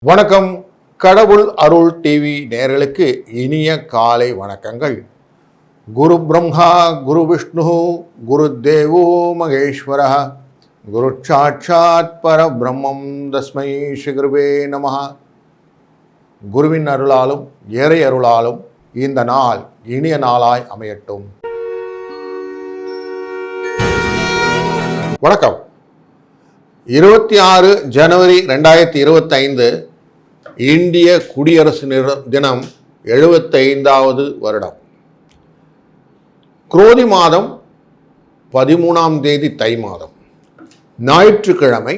வணக்கம். கடவுள் அருள் டிவி நேயர்களுக்கு இனிய காலை வணக்கங்கள். குரு பிரம்மா குரு விஷ்ணு குரு தேவோ மகேஸ்வர குரு சாட்சாத் பரபிரம்மம் தஸ்மை ஸ்ரீ குருவே நமஹ. குருவின் அருளாலும் இறை அருளாலும் இந்த நாள் இனிய நாளாய் அமையட்டும். வணக்கம். 26 ஜனவரி 2025 இந்திய குடியரசு தினம் 75வது வருடம். குரோதி மாதம் 13ஆம் தேதி தை மாதம் ஞாயிற்றுக்கிழமை.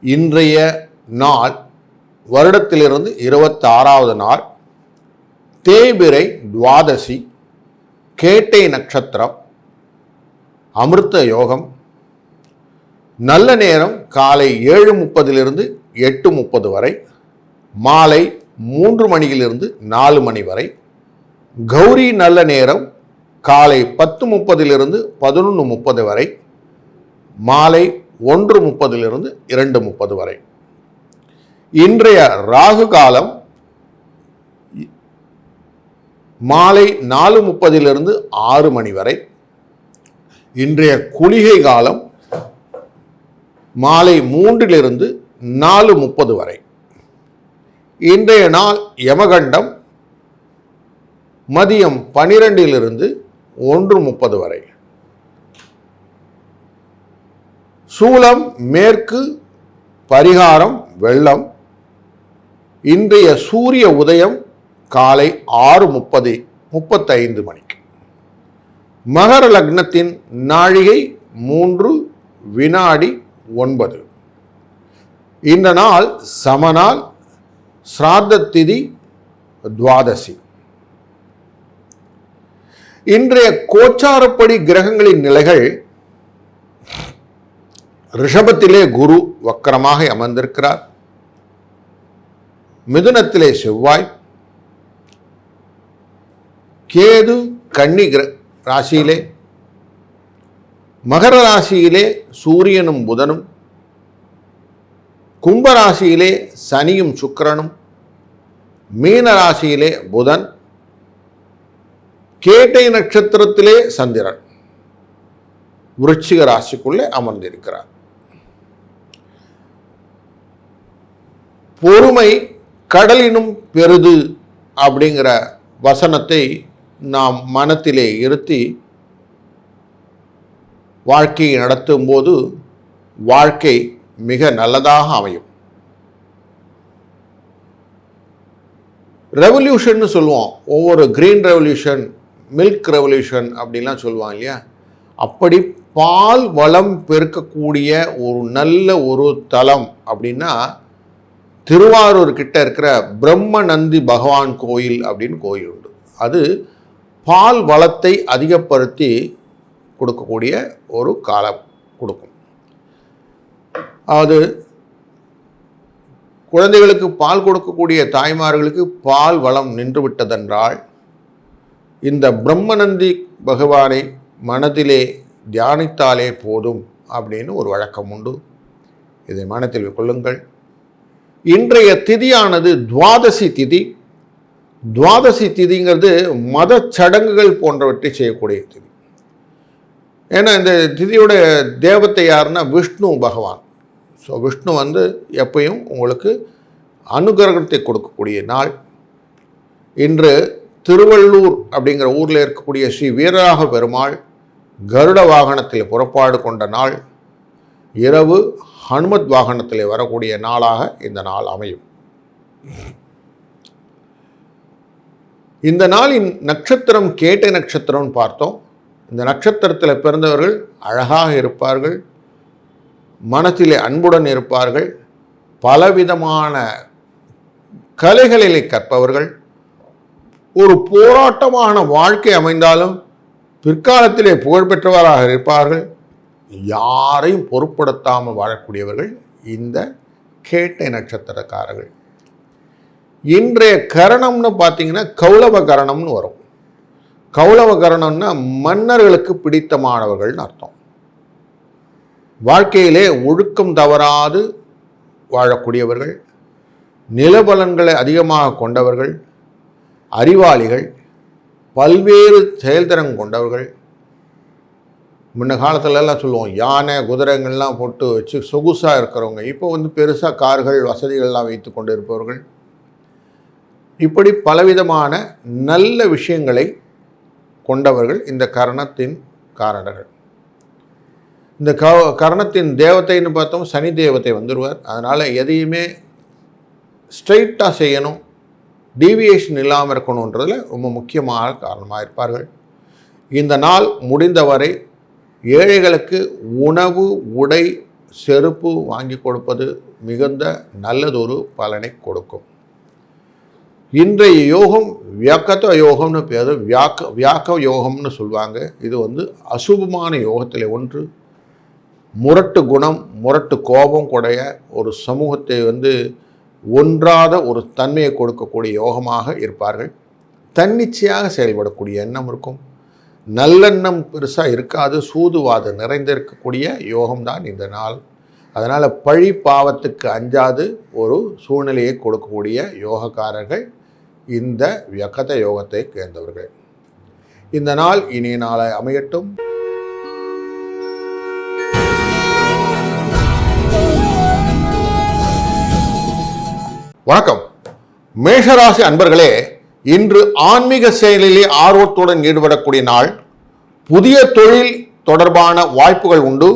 இன்றைய நாள் வருடத்திலிருந்து 26வது நாள். தேய்பிறை துவாதசி, கேட்டை நட்சத்திரம், அமிர்த யோகம். நல்ல நேரம் காலை 7:30 8:30 வரை, மாலை 3 மணியிலிருந்து 4 மணி வரை. கௌரி நல்ல நேரம் காலை 10:30 11:30 வரை, மாலை 1:30 2:30 வரை. இன்றைய ராகு காலம் மாலை 4:30 6 மணி வரை. இன்றைய குளிகை காலம் மாலை 3 4:30 வரை. இன்றைய நாள் யமகண்டம் மதியம் 12 1:30 வரை. சூலம் மேற்கு, பரிகாரம் வெள்ளம். இன்றைய சூரிய உதயம் காலை 6:35 மணிக்கு. மகர லக்னத்தின் நாழிகை 3:09. இந்த நாள் சமநாள், ஸ்ராத்த திதி, துவாதசி. இன்றைய கோச்சாரப்படி கிரகங்களின் நிலைகள்: ரிஷபத்திலே குரு வக்கரமாக அமர்ந்திருக்கிறார். மிதுனத்திலே செவ்வாய், கேது கன்னி ராசியிலே, மகர ராசியிலே சூரியனும் புதனும், கும்பராசியிலே சனியும் சுக்கிரனும், மீன ராசியிலே புதன், கேட்டை நட்சத்திரத்திலே சந்திரன் விருச்சிக ராசிக்குள்ளே அமர்ந்திருக்கிறார். பொறுமை கடலினும் பெரிது அப்படிங்கிற வசனத்தை நாம் மனத்திலே இருத்தி வாழ்க்கையை நடத்தும் போது வாழ்க்கை மிக நல்லதாக அமையும். ரெவல்யூஷன் சொல்லுவோம், ஒவ்வொரு கிரீன் ரெவல்யூஷன், மில்க் ரெவல்யூஷன் அப்படின்லாம் சொல்லுவாங்க இல்லையா? அப்படி பால் வளம் பெருக்கக்கூடிய ஒரு நல்ல ஒரு தலம் அப்படின்னா திருவாரூர் கிட்ட இருக்கிற பிரம்மநந்தி பகவான் கோயில் அப்படின்னு கோயில் உண்டு. அது பால் வளத்தை அதிகப்படுத்தி கொடுக்கக்கூடிய ஒரு காலம் கொடுக்கும். அது குழந்தைகளுக்கு பால் கொடுக்கக்கூடிய தாய்மார்களுக்கு பால் வளம் நின்று விட்டதென்றால் இந்த பிரம்மநந்தி பகவானை மனதிலே தியானித்தாலே போதும் அப்படின்னு ஒரு வழக்கம் உண்டு. இதை மனத்தில் கொள்ளுங்கள். இன்றைய திதியானது துவாதசி திதி. துவாதசி திதிங்கிறது மத சடங்குகள் போன்றவற்றை செய்யக்கூடிய திதி. ஏன்னா இந்த திதியோட தேவத்தை யாருன்னா விஷ்ணு பகவான். ஸோ விஷ்ணு எப்பயும் உங்களுக்கு அனுகிரகத்தை கொடுக்கக்கூடிய நாள். இன்று திருவள்ளூர் அப்படிங்கிற ஊரில் இருக்கக்கூடிய ஸ்ரீ வீரராக பெருமாள் கருட வாகனத்தில் புறப்பாடு கொண்ட நாள். இரவு ஹனுமத் வாகனத்தில் வரக்கூடிய நாளாக இந்த நாள் அமையும். இந்த நாளின் நட்சத்திரம் கேட்டை நட்சத்திரம்னு பார்த்தோம். இந்த நட்சத்திரத்தில் பிறந்தவர்கள் அழகாக இருப்பார்கள், மனத்திலே அன்புடன் இருப்பார்கள், பலவிதமான கலைகளிலே கற்பவர்கள், ஒரு போராட்டமான வாழ்க்கை அமைந்தாலும் பிற்காலத்திலே புகழ்பெற்றவராக இருப்பார்கள், யாரையும் பொருட்படுத்தாமல் வாழக்கூடியவர்கள் இந்த கேட்டை நட்சத்திரக்காரர்கள். இன்றைய கரணம்னு பார்த்தீங்கன்னா கௌளவ கரணம்னு வரும். கௌளவ கரணம்னா மன்னர்களுக்கு பிடித்தமானவர்கள்னு அர்த்தம். வாழ்க்கையிலே ஒழுக்கம் தவறாது வாழக்கூடியவர்கள், நிலபலன்களை அதிகமாக கொண்டவர்கள், அறிவாளிகள், பல்வேறு செயல்திறன் கொண்டவர்கள். முன்ன காலத்துலலாம் சொல்லுவோம் யானை குதிரைகள்லாம் போட்டு வச்சு சொகுசாக இருக்கிறவங்க, இப்போ பெருசாக கார்கள் வசதிகள்லாம் வைத்து கொண்டு இருப்பவர்கள். இப்படி பலவிதமான நல்ல விஷயங்களை கொண்டவர்கள் இந்த கரணத்தின் காரணர்கள். இந்த கரணத்தின் தேவத்தைன்னு பார்த்தோம், சனி தேவத்தை வந்துடுவார். அதனால் எதையுமே ஸ்ட்ரைட்டாக செய்யணும், டீவியேஷன் இல்லாமல் இருக்கணுன்றதில் ரொம்ப முக்கியமான காரணமாக இருப்பார்கள். இந்த நாள் முடிந்தவரை ஏழைகளுக்கு உணவு, உடை, செருப்பு வாங்கி கொடுப்பது மிகுந்த நல்லதொரு பலனை கொடுக்கும். இன்றைய யோகம் வியாக்கத்த யோகம்னு பேர், வியாக்க யோகம்னு சொல்லுவாங்க. இது அசுபமான யோகத்தில் ஒன்று. முரட்டு குணம், முரட்டு கோபம் கூடைய ஒரு சமூகத்தை ஒன்றாத ஒரு தன்மையை கொடுக்கக்கூடிய யோகமாக இருப்பார்கள். தன்னிச்சையாக செயல்படக்கூடிய எண்ணம் இருக்கும். நல்லெண்ணம் பெருசாக இருக்காது, சூதுவாது நிறைந்திருக்கக்கூடிய யோகம்தான் இந்த நாள். அதனால் பழி பாவத்துக்கு அஞ்சாது ஒரு சூழ்நிலையை கொடுக்கக்கூடிய யோகக்காரர்கள் இந்த வியக்கத யோகத்தை சேர்ந்தவர்கள். இந்த நாள் இனிய நாளை அமையட்டும். வணக்கம் மேஷராசி அன்பர்களே, இன்று ஆன்மீக செயலிலே ஆர்வத்துடன் ஈடுபடக்கூடிய நாள். புதிய தொழில் தொடர்பான வாய்ப்புகள் உண்டு.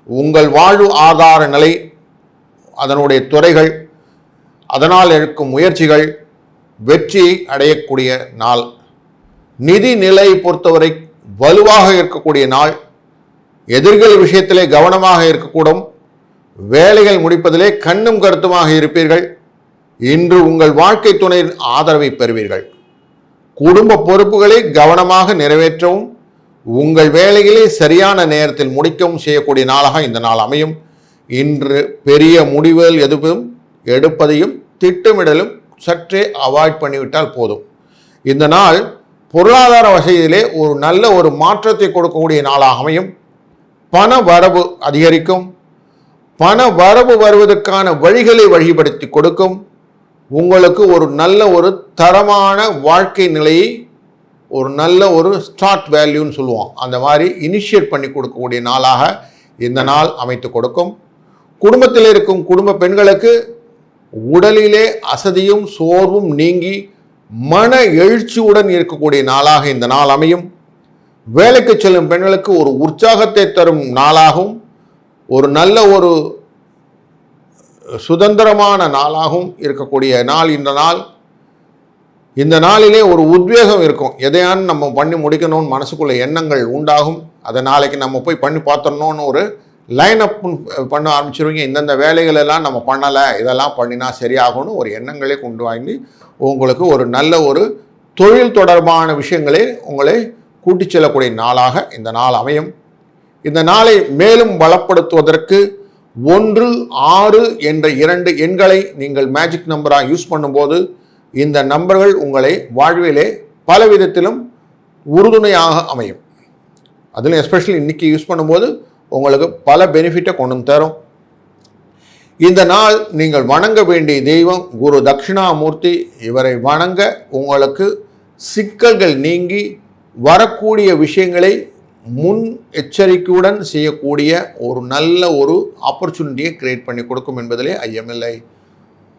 உங்கள் வாழ்வு ஆதார நிலை, அதனுடைய துறைகள், அதனால் எடுக்கும் முயற்சிகள் வெற்றி அடையக்கூடிய நாள். நிதி நிலை பொறுத்தவரை வலுவாக இருக்கக்கூடிய நாள். எதிர்கள் விஷயத்திலே கவனமாக இருக்கக்கூடும். வேலைகள் முடிப்பதிலே கண்ணும் கருத்துமாக இருப்பீர்கள். இன்று உங்கள் வாழ்க்கை துணையின் ஆதரவை பெறுவீர்கள். குடும்ப பொறுப்புகளை கவனமாக நிறைவேற்றவும் உங்கள் வேலைகளை சரியான நேரத்தில் முடிக்கவும் செய்யக்கூடிய நாளாக இந்த நாள் அமையும். இன்று பெரிய முடிவுகள் எதுவும் எடுப்பதையும் திட்டமிடலும் சற்றே அவாய்ட் பண்ணிவிட்டால் போதும். இந்த நாள் பொருளாதார வசதியிலே ஒரு நல்ல ஒரு மாற்றத்தை கொடுக்கக்கூடிய நாளாக அமையும். பண வரவு அதிகரிக்கும். பண வரவு வருவதற்கான வழிகளை வழிபடுத்தி கொடுக்கும். உங்களுக்கு ஒரு நல்ல ஒரு தரமான வாழ்க்கை நிலையை, ஒரு நல்ல ஒரு ஸ்டார்ட் வேல்யூன்னு சொல்லுவோம், அந்த மாதிரி இனிஷியேட் பண்ணி கொடுக்கக்கூடிய நாளாக இந்த நாள் அமைத்து கொடுக்கும். குடும்பத்தில் இருக்கும் குடும்ப பெண்களுக்கு உடலிலே அசதியும் சோர்வும் நீங்கி மன எழுச்சியுடன் இருக்கக்கூடிய நாளாக இந்த நாள் அமையும். வேலைக்கு செல்லும் பெண்களுக்கு ஒரு உற்சாகத்தை தரும் நாளாகவும் ஒரு நல்ல ஒரு சுதந்திரமான நாளாகவும் இருக்கக்கூடிய நாள் இந்த நாள். இந்த நாளிலே ஒரு உத்வேகம் இருக்கும். எதையான்னு நம்ம பண்ணி முடிக்கணும்னு மனசுக்குள்ள எண்ணங்கள் உண்டாகும். அதை நாளைக்கு நம்ம போய் பண்ணி பார்த்துடணும்னு ஒரு லைன் அப் பண்ண ஆரம்பிச்சிருவீங்க. இந்தந்த வேலைகள் எல்லாம் நம்ம பண்ணலை, இதெல்லாம் பண்ணினா சரியாகும்னு ஒரு எண்ணங்களே கொண்டு வாங்கி உங்களுக்கு ஒரு நல்ல ஒரு தொழில் தொடர்பான விஷயங்களே உங்களை கூட்டிச் செல்லக்கூடிய நாளாக இந்த நாள் அமையும். இந்த நாளை மேலும் பலப்படுத்துவதற்கு 1, 6 என்ற 2 எண்களை நீங்கள் மேஜிக் நம்பராக யூஸ் பண்ணும்போது இந்த நம்பர்கள் உங்களை வாழ்விலே பல விதத்திலும் உறுதுணையாக அமையும். அதில் எஸ்பெஷலி இன்னைக்கு யூஸ் பண்ணும்போது உங்களுக்கு பல பெனிஃபிட்டை கொண்டு தரும். இந்த நாள் நீங்கள் வணங்க வேண்டிய தெய்வம் குரு தட்சிணாமூர்த்தி. இவரை வணங்க உங்களுக்கு சிக்கல்கள் நீங்கி வரக்கூடிய விஷயங்களை முன் எச்சரிக்கையுடன் செய்யக்கூடிய ஒரு நல்ல ஒரு ஆப்பர்ச்சுனிட்டியை கிரியேட் பண்ணி கொடுக்கும் என்பதிலே ஐயமில்லை.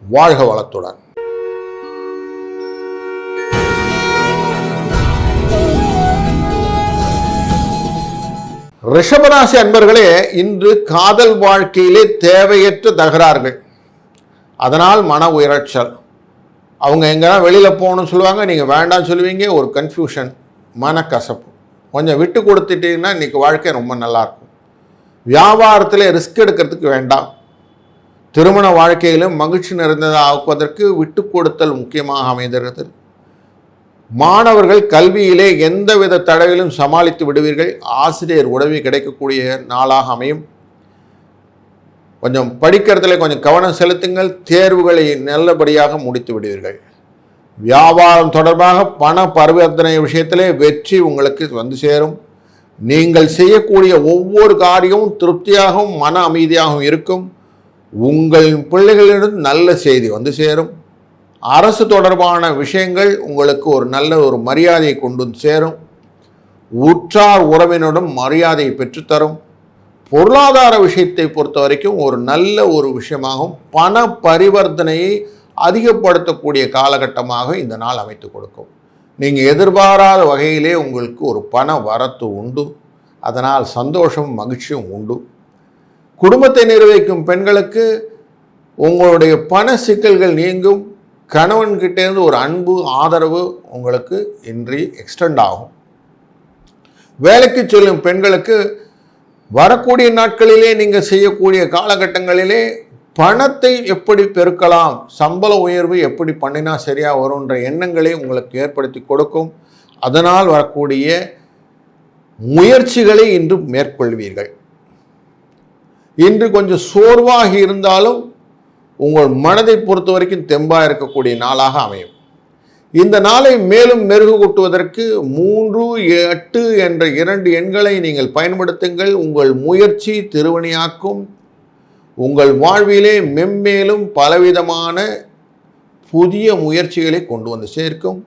வாழ்க வளத்துடன். ரிஷபராசி அன்பர்களே, இன்று காதல் வாழ்க்கையிலே தேவையற்ற தகராறுகள், அதனால் மன உளைச்சல். அவங்க எங்கன்னா வெளியில் போகணும்னு சொல்லுவாங்க, நீங்கள் வேண்டாம்னு சொல்லுவீங்க. ஒரு கன்ஃபியூஷன், மனக்கசப்பு. கொஞ்சம் விட்டு கொடுத்துட்டீங்கன்னா இன்றைக்கி வாழ்க்கை ரொம்ப நல்லாயிருக்கும். வியாபாரத்தில் ரிஸ்க் எடுக்கிறதுக்கு வேண்டாம். திருமண வாழ்க்கையிலும் மகிழ்ச்சி நிறைந்ததாக ஆக்குவதற்கு விட்டு கொடுத்தல் முக்கியமாக அமைந்திருக்கிறது. மாணவர்கள் கல்வியிலே எந்தவித தடையிலும் சமாளித்து விடுவீர்கள். ஆசிரியர் உதவி கிடைக்கக்கூடிய நாளாக அமையும். கொஞ்சம் படிக்கிறதுல கொஞ்சம் கவனம் செலுத்துங்கள். தேர்வுகளை நல்லபடியாக முடித்து விடுவீர்கள். வியாபாரம் தொடர்பாக பண பரிவர்த்தனை விஷயத்திலே வெற்றி உங்களுக்கு சேரும். நீங்கள் செய்யக்கூடிய ஒவ்வொரு காரியமும் திருப்தியாகவும் மன அமைதியாகவும் இருக்கும். உங்கள் பிள்ளைகளிடம் நல்ல செய்தி சேரும். அரசு தொடர்பான விஷயங்கள் உங்களுக்கு ஒரு நல்ல ஒரு மரியாதையை கொண்டு சேரும். உற்றார் உறவினரிடம் மரியாதையை பெற்றுத்தரும். பொருளாதார விஷயத்தை பொறுத்த வரைக்கும் ஒரு நல்ல ஒரு விஷயமாகவும் பண பரிவர்த்தனையை அதிகப்படுத்தக்கூடிய காலகட்டமாக இந்த நாள் அமைத்து கொடுக்கும். நீங்கள் எதிர்பாராத வகையிலே உங்களுக்கு ஒரு பண வரத்து உண்டு. அதனால் சந்தோஷம் மகிழ்ச்சியும் உண்டு. குடும்பத்தை நிர்வகிக்கும் பெண்களுக்கு உங்களுடைய பண சிக்கல்கள் நீங்கும். கணவன்கிட்டேருந்து ஒரு அன்பு ஆதரவு உங்களுக்கு இன்றி எக்ஸ்டெண்ட் ஆகும். வேலைக்கு செல்லும் பெண்களுக்கு வரக்கூடிய நாட்களிலே நீங்கள் செய்யக்கூடிய காலகட்டங்களிலே பணத்தை எப்படி பெருக்கலாம், சம்பள உயர்வு எப்படி பண்ணினா சரியாக வரும்ன்ற எண்ணங்களை உங்களுக்கு ஏற்படுத்தி கொடுக்கும். அதனால் வரக்கூடிய முயற்சிகளை இன்று மேற்கொள்வீர்கள். இன்று கொஞ்சம் சோர்வாகி இருந்தாலும் உங்கள் மனதை பொறுத்த வரைக்கும் தெம்பாக இருக்கக்கூடிய நாளாக அமையும். இந்த நாளை மேலும் மெருகு கூட்டுவதற்கு 3, 8 என்ற 2 எண்களை நீங்கள் பயன்படுத்துங்கள். உங்கள் முயற்சி திருவினையாக்கும். உங்கள் வாழ்விலே மென்மேலும் பலவிதமான புதிய முயற்சிகளை கொண்டு வந்து சேர்க்கும்.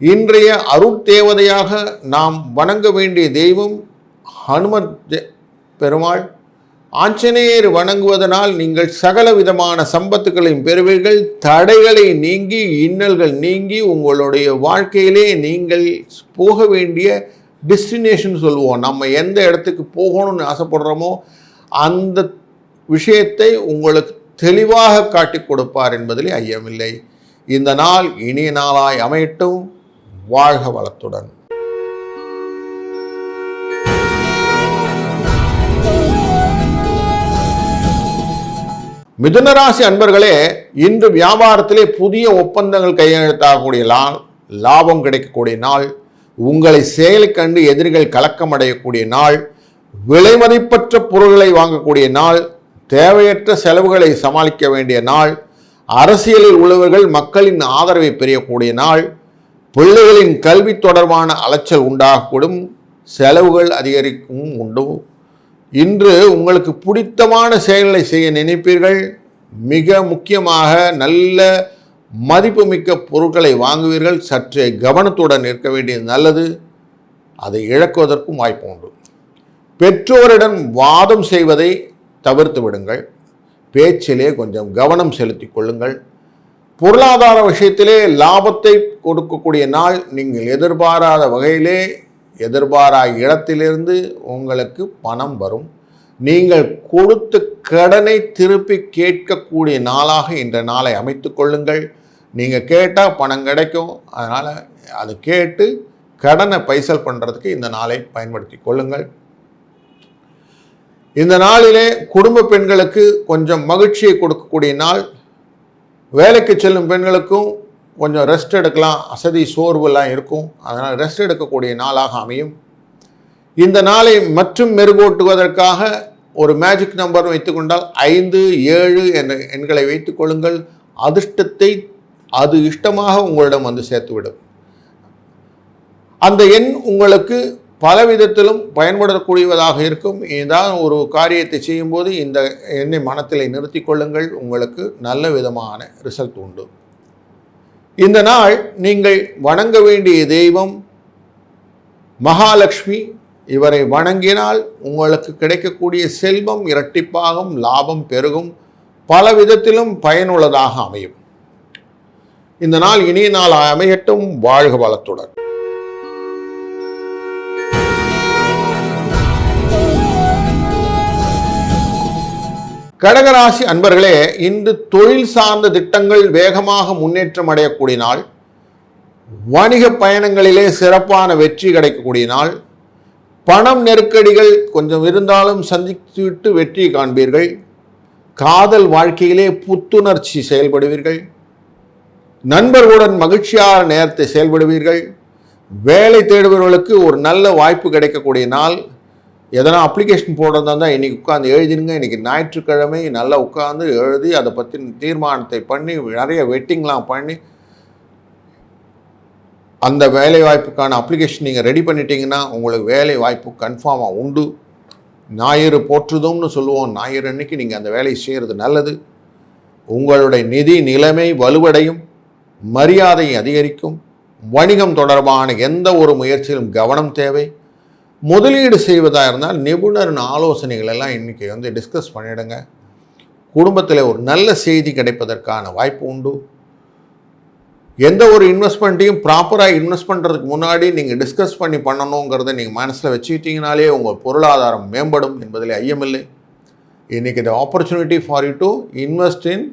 இன்றைய அருட்தேவதையாக நாம் வணங்க வேண்டிய தெய்வம் ஹனுமன் பெருமாள். ஆஞ்சநேயர் வணங்குவதனால் நீங்கள் சகல விதமான சம்பத்துக்களையும் பெறுவீர்கள். தடைகளை நீங்கி, இன்னல்கள் நீங்கி, உங்களுடைய வாழ்க்கையிலே நீங்கள் போக வேண்டிய டெஸ்டினேஷன் சொல்லுவோம். நம்ம எந்த இடத்துக்கு போகணும்னு ஆசைப்படுறோமோ அந்த விஷயத்தை உங்களுக்கு தெளிவாக காட்டி கொடுப்பார் என்பதிலே ஐயமில்லை. இந்த நாள் இனிய நாளாய் அமையட்டும். வாழ்க வளத்துடன். மிதுனராசி அன்பர்களே, இன்று வியாபாரத்திலே புதிய ஒப்பந்தங்கள் கையெழுத்தாகக்கூடிய நாள், லாபம் கிடைக்கக்கூடிய நாள், உங்களை செயலை கண்டு எதிரிகள் கலக்கமடையக்கூடிய நாள், விலைமதிப்பற்ற பொருள்களை வாங்கக்கூடிய நாள், தேவையற்ற செலவுகளை சமாளிக்க வேண்டிய நாள், அரசியலில் உள்ளவர்கள் மக்களின் ஆதரவை பெறக்கூடிய நாள், பிள்ளைகளின் கல்வி தொடர்பான அலைச்சல் உண்டாகக்கூடும், செலவுகள் அதிகரிக்கும் உண்டு. இன்று உங்களுக்கு பிடித்தமான செயல்களை செய்ய நினைப்பீர்கள். மிக முக்கியமாக நல்ல மதிப்புமிக்க பொருட்களை வாங்குவீர்கள். சற்றே கவனத்துடன் இருக்க வேண்டியது நல்லது. அதை இழக்குவதற்கும் வாய்ப்பு உண்டு. பெற்றோரிடம் வாதம் செய்வதை தவிர்த்து விடுங்கள். பேச்சிலே கொஞ்சம் கவனம் செலுத்தி கொள்ளுங்கள். பொருளாதார விஷயத்திலே லாபத்தை கொடுக்கக்கூடிய நாள். நீங்கள் எதிர்பாராத வகையிலே எதிர்பாரா இடத்திலிருந்து உங்களுக்கு பணம் வரும். நீங்கள் கொடுத்த கடனை திருப்பி கேட்கக்கூடிய நாளாக இந்த நாளை அமைத்து கொள்ளுங்கள். நீங்கள் கேட்டால் பணம் கிடைக்கும். அதனால் அது கேட்டு கடனை பைசல் பண்ணுறதுக்கு இந்த நாளை பயன்படுத்தி கொள்ளுங்கள். இந்த நாளிலே குடும்ப பெண்களுக்கு கொஞ்சம் மகிழ்ச்சியை கொடுக்கக்கூடிய நாள். வேலைக்கு செல்லும் பெண்களுக்கும் கொஞ்சம் ரெஸ்ட் எடுக்கலாம். அசதி சோர்வெல்லாம் இருக்கும். அதனால் ரெஸ்ட் எடுக்கக்கூடிய நாளாக அமையும். இந்த நாளை மற்றும் மெருகூட்டுவதற்காக ஒரு மேஜிக் நம்பர் வைத்துக்கொண்டால் 5, 7 என்ற எண்களை வைத்துக் கொள்ளுங்கள். அதிர்ஷ்டத்தை அது இஷ்டமாக உங்களிடம் வந்து சேர்த்துவிடும். அந்த எண் உங்களுக்கு பல விதத்திலும் பயன்படக்கூடியதாக இருக்கும். ஏதாவது ஒரு காரியத்தை செய்யும்போது இந்த எண்ணை மனத்தில் நிறுத்தி கொள்ளுங்கள். உங்களுக்கு நல்ல விதமான ரிசல்ட் உண்டு. இந்த நாள் நீங்கள் வணங்க வேண்டிய தெய்வம் மகாலட்சுமி. இவரை வணங்கினால் உங்களுக்கு கிடைக்கக்கூடிய செல்வம் இரட்டிப்பாகும், லாபம் பெருகும், பல விதத்திலும் பயனுள்ளதாக அமையும். இந்த நாள் இனிய நாள் அமையட்டும். வாழ்க வளத்துடன். கடகராசி அன்பர்களே, இன்று தொழில் சார்ந்த திட்டங்கள் வேகமாக முன்னேற்றம் அடையக்கூடிய நாள். வணிக பயணங்களிலே சிறப்பான வெற்றி கிடைக்கக்கூடிய நாள். பணம் நெருக்கடிகள் கொஞ்சம் இருந்தாலும் சந்தித்துவிட்டு வெற்றி காண்பீர்கள். காதல் வாழ்க்கையிலே புத்துணர்ச்சி செயல்படுவீர்கள். நண்பர்களுடன் மகிழ்ச்சியான நேரத்தை செயல்படுவீர்கள். வேலை தேடுபவர்களுக்கு ஒரு நல்ல வாய்ப்பு கிடைக்கக்கூடிய நாள். எதனா அப்ளிகேஷன் போடுறதா இருந்தால் இன்றைக்கி உட்காந்து எழுதிடுங்க. இன்றைக்கி ஞாயிற்றுக்கிழமை நல்லா உட்காந்து எழுதி அதை பற்றி தீர்மானத்தை பண்ணி நிறைய வெட்டிங்லாம் பண்ணி அந்த வேலை வாய்ப்புக்கான அப்ளிகேஷன் நீங்கள் ரெடி பண்ணிட்டீங்கன்னா உங்களுக்கு வேலை வாய்ப்பு கன்ஃபார்மாக உண்டு. ஞாயிறு போற்றுதும்னு சொல்லுவோம். ஞாயிறு அன்னைக்கு நீங்கள் அந்த வேலையை செய்கிறது நல்லது. உங்களுடைய நிதி நிலைமை வலுவடையும், மரியாதை அதிகரிக்கும். வணிகம் தொடர்பான எந்த ஒரு முயற்சியிலும் கவனம் தேவை. முதலீடு செய்வதாக இருந்தால் நிபுணரின் ஆலோசனைகள் எல்லாம் இன்றைக்கி டிஸ்கஸ் பண்ணிவிடுங்க. குடும்பத்தில் ஒரு நல்ல செய்தி கிடைப்பதற்கான வாய்ப்பு உண்டு. எந்த ஒரு இன்வெஸ்ட்மெண்ட்டையும் ப்ராப்பராக இன்வெஸ்ட் பண்ணுறதுக்கு முன்னாடி நீங்கள் டிஸ்கஸ் பண்ணணுங்கிறத நீங்கள் மனசில் வச்சுக்கிட்டீங்கனாலே உங்கள் பொருளாதாரம் மேம்படும் என்பதில் ஐயமில்லை. இன்றைக்கி இந்த opportunity for you to invest in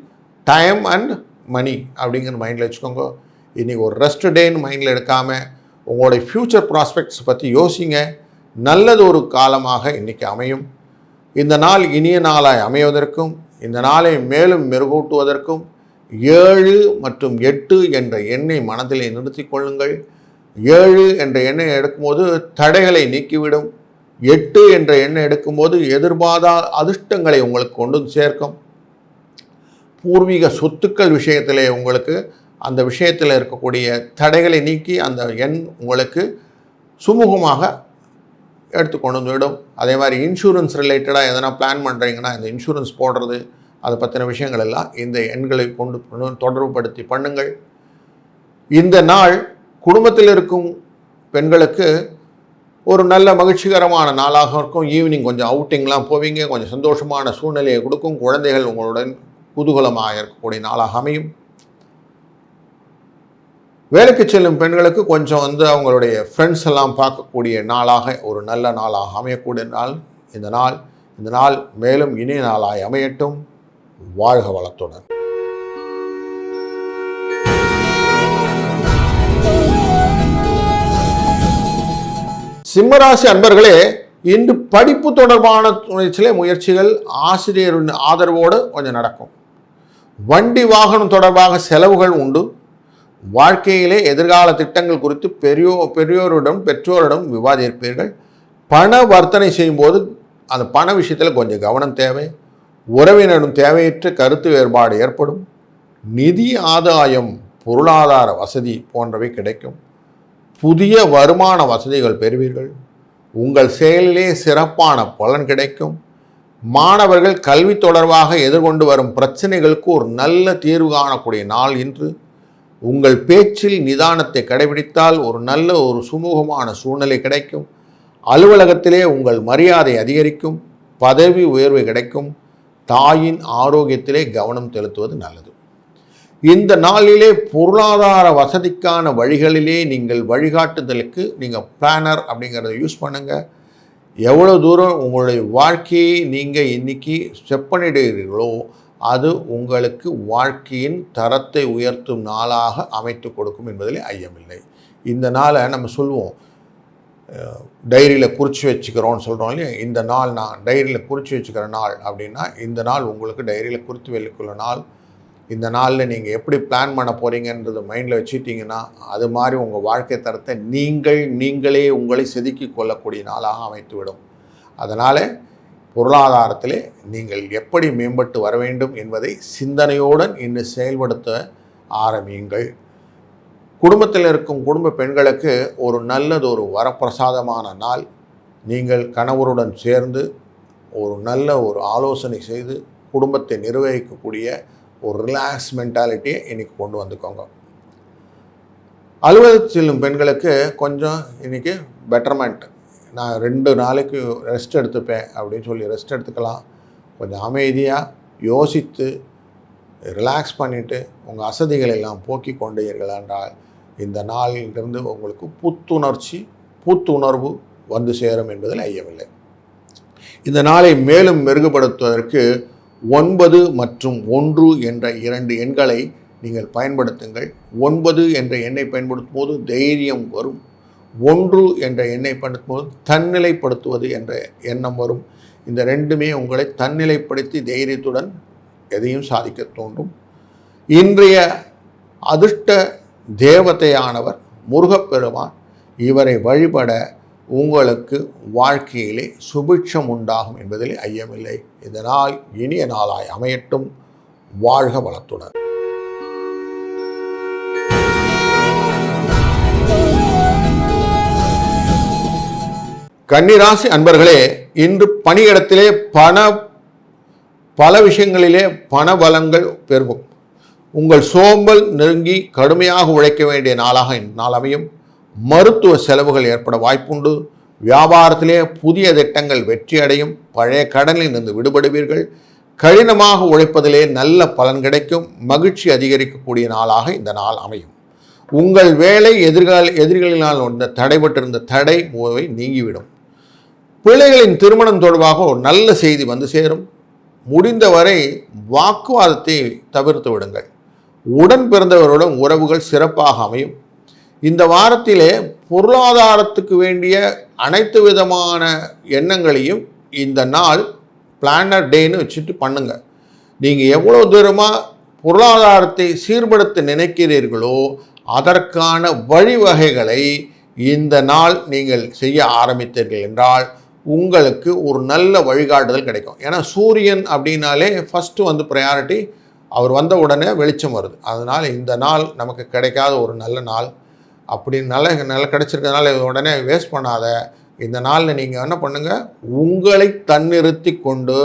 time and money அப்படிங்கிற மைண்டில் வச்சுக்கோங்க. இன்றைக்கி ஒரு ரெஸ்ட் டேன்னு மைண்டில் எடுக்காமல் உங்களுடைய ஃப்யூச்சர் ப்ராஸ்பெக்ட்ஸ் பற்றி யோசிங்க. நல்லது ஒரு காலமாக இன்றைக்கி அமையும். இந்த நாள் இனிய நாளாய் அமைவதற்கும் இந்த நாளை மேலும் மெருகூட்டுவதற்கும் 7 மற்றும் 8 என்ற எண்ணை மனதிலே நிறுத்தி கொள்ளுங்கள். 7 என்ற எண்ணை எடுக்கும்போது தடைகளை நீக்கிவிடும். 8 என்ற எண்ணை எடுக்கும்போது எதிர்பாராத அதிர்ஷ்டங்களை உங்களுக்கு கொண்டு சேர்க்கும். பூர்வீக சொத்துக்கள் விஷயத்திலே உங்களுக்கு அந்த விஷயத்தில் இருக்கக்கூடிய தடைகளை நீக்கி அந்த எண் உங்களுக்கு சுமூகமாக எடுத்துக்கொண்டு வந்துவிடும். அதே மாதிரி இன்சூரன்ஸ் ரிலேட்டடாக எதனா பிளான் பண்ணுறீங்கன்னா இந்த இன்சூரன்ஸ் போடுறது அதை பற்றின விஷயங்கள் எல்லாம் இந்த எண்களை கொண்டு தொடர்புபடுத்தி பண்ணுங்கள். இந்த நாள் குடும்பத்தில் இருக்கும் பெண்களுக்கு ஒரு நல்ல மகிழ்ச்சிகரமான நாளாக இருக்கும். ஈவினிங் கொஞ்சம் அவுட்டிங்லாம் போவீங்க, கொஞ்சம் சந்தோஷமான சூழ்நிலையை கொடுக்கும். குழந்தைகள் உங்களுடன் குதூகலமாக இருக்கக்கூடிய நாளாக அமையும். வேலைக்கு செல்லும் பெண்களுக்கு கொஞ்சம் அவங்களுடைய ஃப்ரெண்ட்ஸ் எல்லாம் பார்க்கக்கூடிய நாளாக ஒரு நல்ல நாளாக அமையக்கூடிய நாள் இந்த நாள் மேலும் இனிய நாளாய் அமையட்டும். வாழ்க வளத்துடன். சிம்மராசி அன்பர்களே, இன்று படிப்பு தொடர்பான முயற்சிகள் ஆசிரியரின் ஆதரவோடு கொஞ்சம் நடக்கும். வண்டி வாகனம் தொடர்பாக செலவுகள் உண்டு. வாழ்க்கையிலே எதிர்கால திட்டங்கள் குறித்து பெற்றோரிடம் விவாதிப்பீர்கள். பண வர்த்தனை செய்யும்போது அந்த பண விஷயத்தில் கொஞ்சம் கவனம் தேவை. உறவினரும் தேவையற்ற கருத்து வேறுபாடு ஏற்படும். நிதி ஆதாயம், பொருளாதார வசதி போன்றவை கிடைக்கும். புதிய வருமான வசதிகள் பெறுவீர்கள். உங்கள் செயலிலே சிறப்பான பலன் கிடைக்கும். மாணவர்கள் கல்வி தொடர்பாக எதிர்கொண்டு வரும் பிரச்சனைகளுக்கு ஒரு நல்ல தீர்வு காணக்கூடிய நாள் இன்று. உங்கள் பேச்சில் நிதானத்தை கடைபிடித்தால் ஒரு நல்ல ஒரு சுமூகமான சூழ்நிலை கிடைக்கும். அலுவலகத்திலே உங்கள் மரியாதை அதிகரிக்கும். பதவி உயர்வு கிடைக்கும். தாயின் ஆரோக்கியத்திலே கவனம் செலுத்துவது நல்லது. இந்த நாளிலே பொருளாதார வசதிக்கான வழிகளிலே நீங்கள் வழிகாட்டுதலுக்கு நீங்கள் பிளானர் அப்படிங்கிறத யூஸ் பண்ணுங்கள். எவ்வளோ தூரம் உங்களுடைய வாழ்க்கையை நீங்கள் இன்றைக்கி ஸ்டெப் பண்ணிடுகிறீர்களோ அது உங்களுக்கு வாழ்க்கையின் தரத்தை உயர்த்தும் நாளாக அமைத்து கொடுக்கும் என்பதில் ஐயமில்லை. இந்த நாளை நம்ம சொல்லுவோம், டைரியில் குறித்து வச்சுக்கிறோன்னு சொல்கிறோம் இல்லையா. இந்த நாள் நான் டைரியில் குறித்து வச்சுக்கிற நாள் அப்படின்னா இந்த நாள் உங்களுக்கு டைரியில் குறித்து வைக்கிற நாள். இந்த நாளில் நீங்கள் எப்படி பிளான் பண்ண போகிறீங்கன்றது மைண்டில் வச்சுட்டிங்கன்னா அது மாதிரி உங்கள் வாழ்க்கை தரத்தை நீங்களே உங்களை செதுக்கி கொள்ளக்கூடிய நாளாக அமைத்துவிடும். அதனால் பொருளாதாரத்திலே நீங்கள் எப்படி மேம்பட்டு வர வேண்டும் என்பதை சிந்தனையுடன் இன்று செயல்படுத்த ஆரம்பியுங்கள். குடும்பத்தில் இருக்கும் குடும்ப பெண்களுக்கு ஒரு நல்லது ஒரு வரப்பிரசாதமான நாள். நீங்கள் கணவருடன் சேர்ந்து ஒரு நல்ல ஒரு ஆலோசனை செய்து குடும்பத்தை நிர்வகிக்கக்கூடிய ஒரு ரிலாக்ஸ் மென்டாலிட்டியை இன்றைக்கி கொண்டு வந்துக்கோங்க. அலுவலகத்தில் செல்லும் பெண்களுக்கு கொஞ்சம் இன்றைக்கி பெட்டர்மெண்ட். நான் 2 நாளைக்கு ரெஸ்ட் எடுத்துப்பேன் அப்படின்னு சொல்லி ரெஸ்ட் எடுத்துக்கலாம். கொஞ்சம் அமைதியாக யோசித்து ரிலாக்ஸ் பண்ணிவிட்டு உங்கள் அசதிகள் எல்லாம் போக்கி கொண்டீர்கள் என்றால் இந்த நாளிலிருந்து உங்களுக்கு புத்துணர்வு வந்து சேரும் என்பதில் ஐயமில்லை. இந்த நாளை மேலும் மெருகுபடுத்துவதற்கு 9 மற்றும் 1 என்ற 2 எண்களை நீங்கள் பயன்படுத்துங்கள். 9 என்ற எண்ணை பயன்படுத்தும் போது தைரியம் வரும். 1 என்ற எண்ணை பயன்படுத்தும் போது தன்னிலைப்படுத்துவது என்ற எண்ணம் வரும். இந்த ரெண்டுமே உங்களை தன்னிலைப்படுத்தி தைரியத்துடன் எதையும் சாதிக்க தோன்றும். இன்றைய அதிர்ஷ்ட தேவதையானவர் முருகப்பெருமான். இவரை வழிபட உங்களுக்கு வாழ்க்கையிலே சுபிட்சம் உண்டாகும் என்பதில் ஐயமில்லை. இந்த நாள் இனிய நாளாய் அமையட்டும். வாழ்க வளத்துடன். கன்னிராசி அன்பர்களே, இன்று பணியிடத்திலே பண பல விஷயங்களிலே பண பலங்கள் பெருகும். உங்கள் சோம்பல் நெருங்கி கடுமையாக உழைக்க வேண்டிய நாளாக நாள் அமையும். மருத்துவ செலவுகள் ஏற்பட வாய்ப்புண்டு. வியாபாரத்திலே புதிய திட்டங்கள் வெற்றி அடையும். பழைய கடனில் இருந்து விடுபடுவீர்கள். கடினமாக உழைப்பதிலே நல்ல பலன் கிடைக்கும். மகிழ்ச்சி அதிகரிக்கக்கூடிய நாளாக இந்த நாள் அமையும். உங்கள் வேலை எதிரிகளினால் தடைபட்டிருந்த தடை மூவை நீங்கிவிடும். பிள்ளைகளின் திருமணம் தொடர்பாக ஒரு நல்ல செய்தி வந்து சேரும். முடிந்தவரை வாக்குவாதத்தை தவிர்த்து விடுங்கள். உடன் பிறந்தவருடன் உறவுகள் சிறப்பாக அமையும். இந்த வாரத்திலே பொருளாதாரத்துக்கு வேண்டிய அனைத்து விதமான எண்ணங்களையும் இந்த நாள் பிளானர் டேன்னு வச்சுட்டு பண்ணுங்க. நீங்கள் எவ்வளோ தூரமாக பொருளாதாரத்தை சீர்படுத்த நினைக்கிறீர்களோ அதற்கான வழிவகைகளை இந்த நாள் நீங்கள் செய்ய ஆரம்பித்தீர்கள் என்றால் உங்களுக்கு ஒரு நல்ல வழிகாட்டுதல் கிடைக்கும். ஏன்னா சூரியன் அப்படின்னாலே ஃபஸ்ட்டு வந்து ப்ரையாரிட்டி, அவர் வந்த உடனே வெளிச்சம் வருது. அதனால் இந்த நாள் நமக்கு கிடைக்காத ஒரு நல்ல நாள். அப்படி நல்ல கிடைச்சிருக்கிறதுனால உடனே வேஸ்ட் பண்ணாத. இந்த நாளில் நீங்கள் என்ன பண்ணுங்கள், உங்களை தன்னிறுத்தி கொண்டு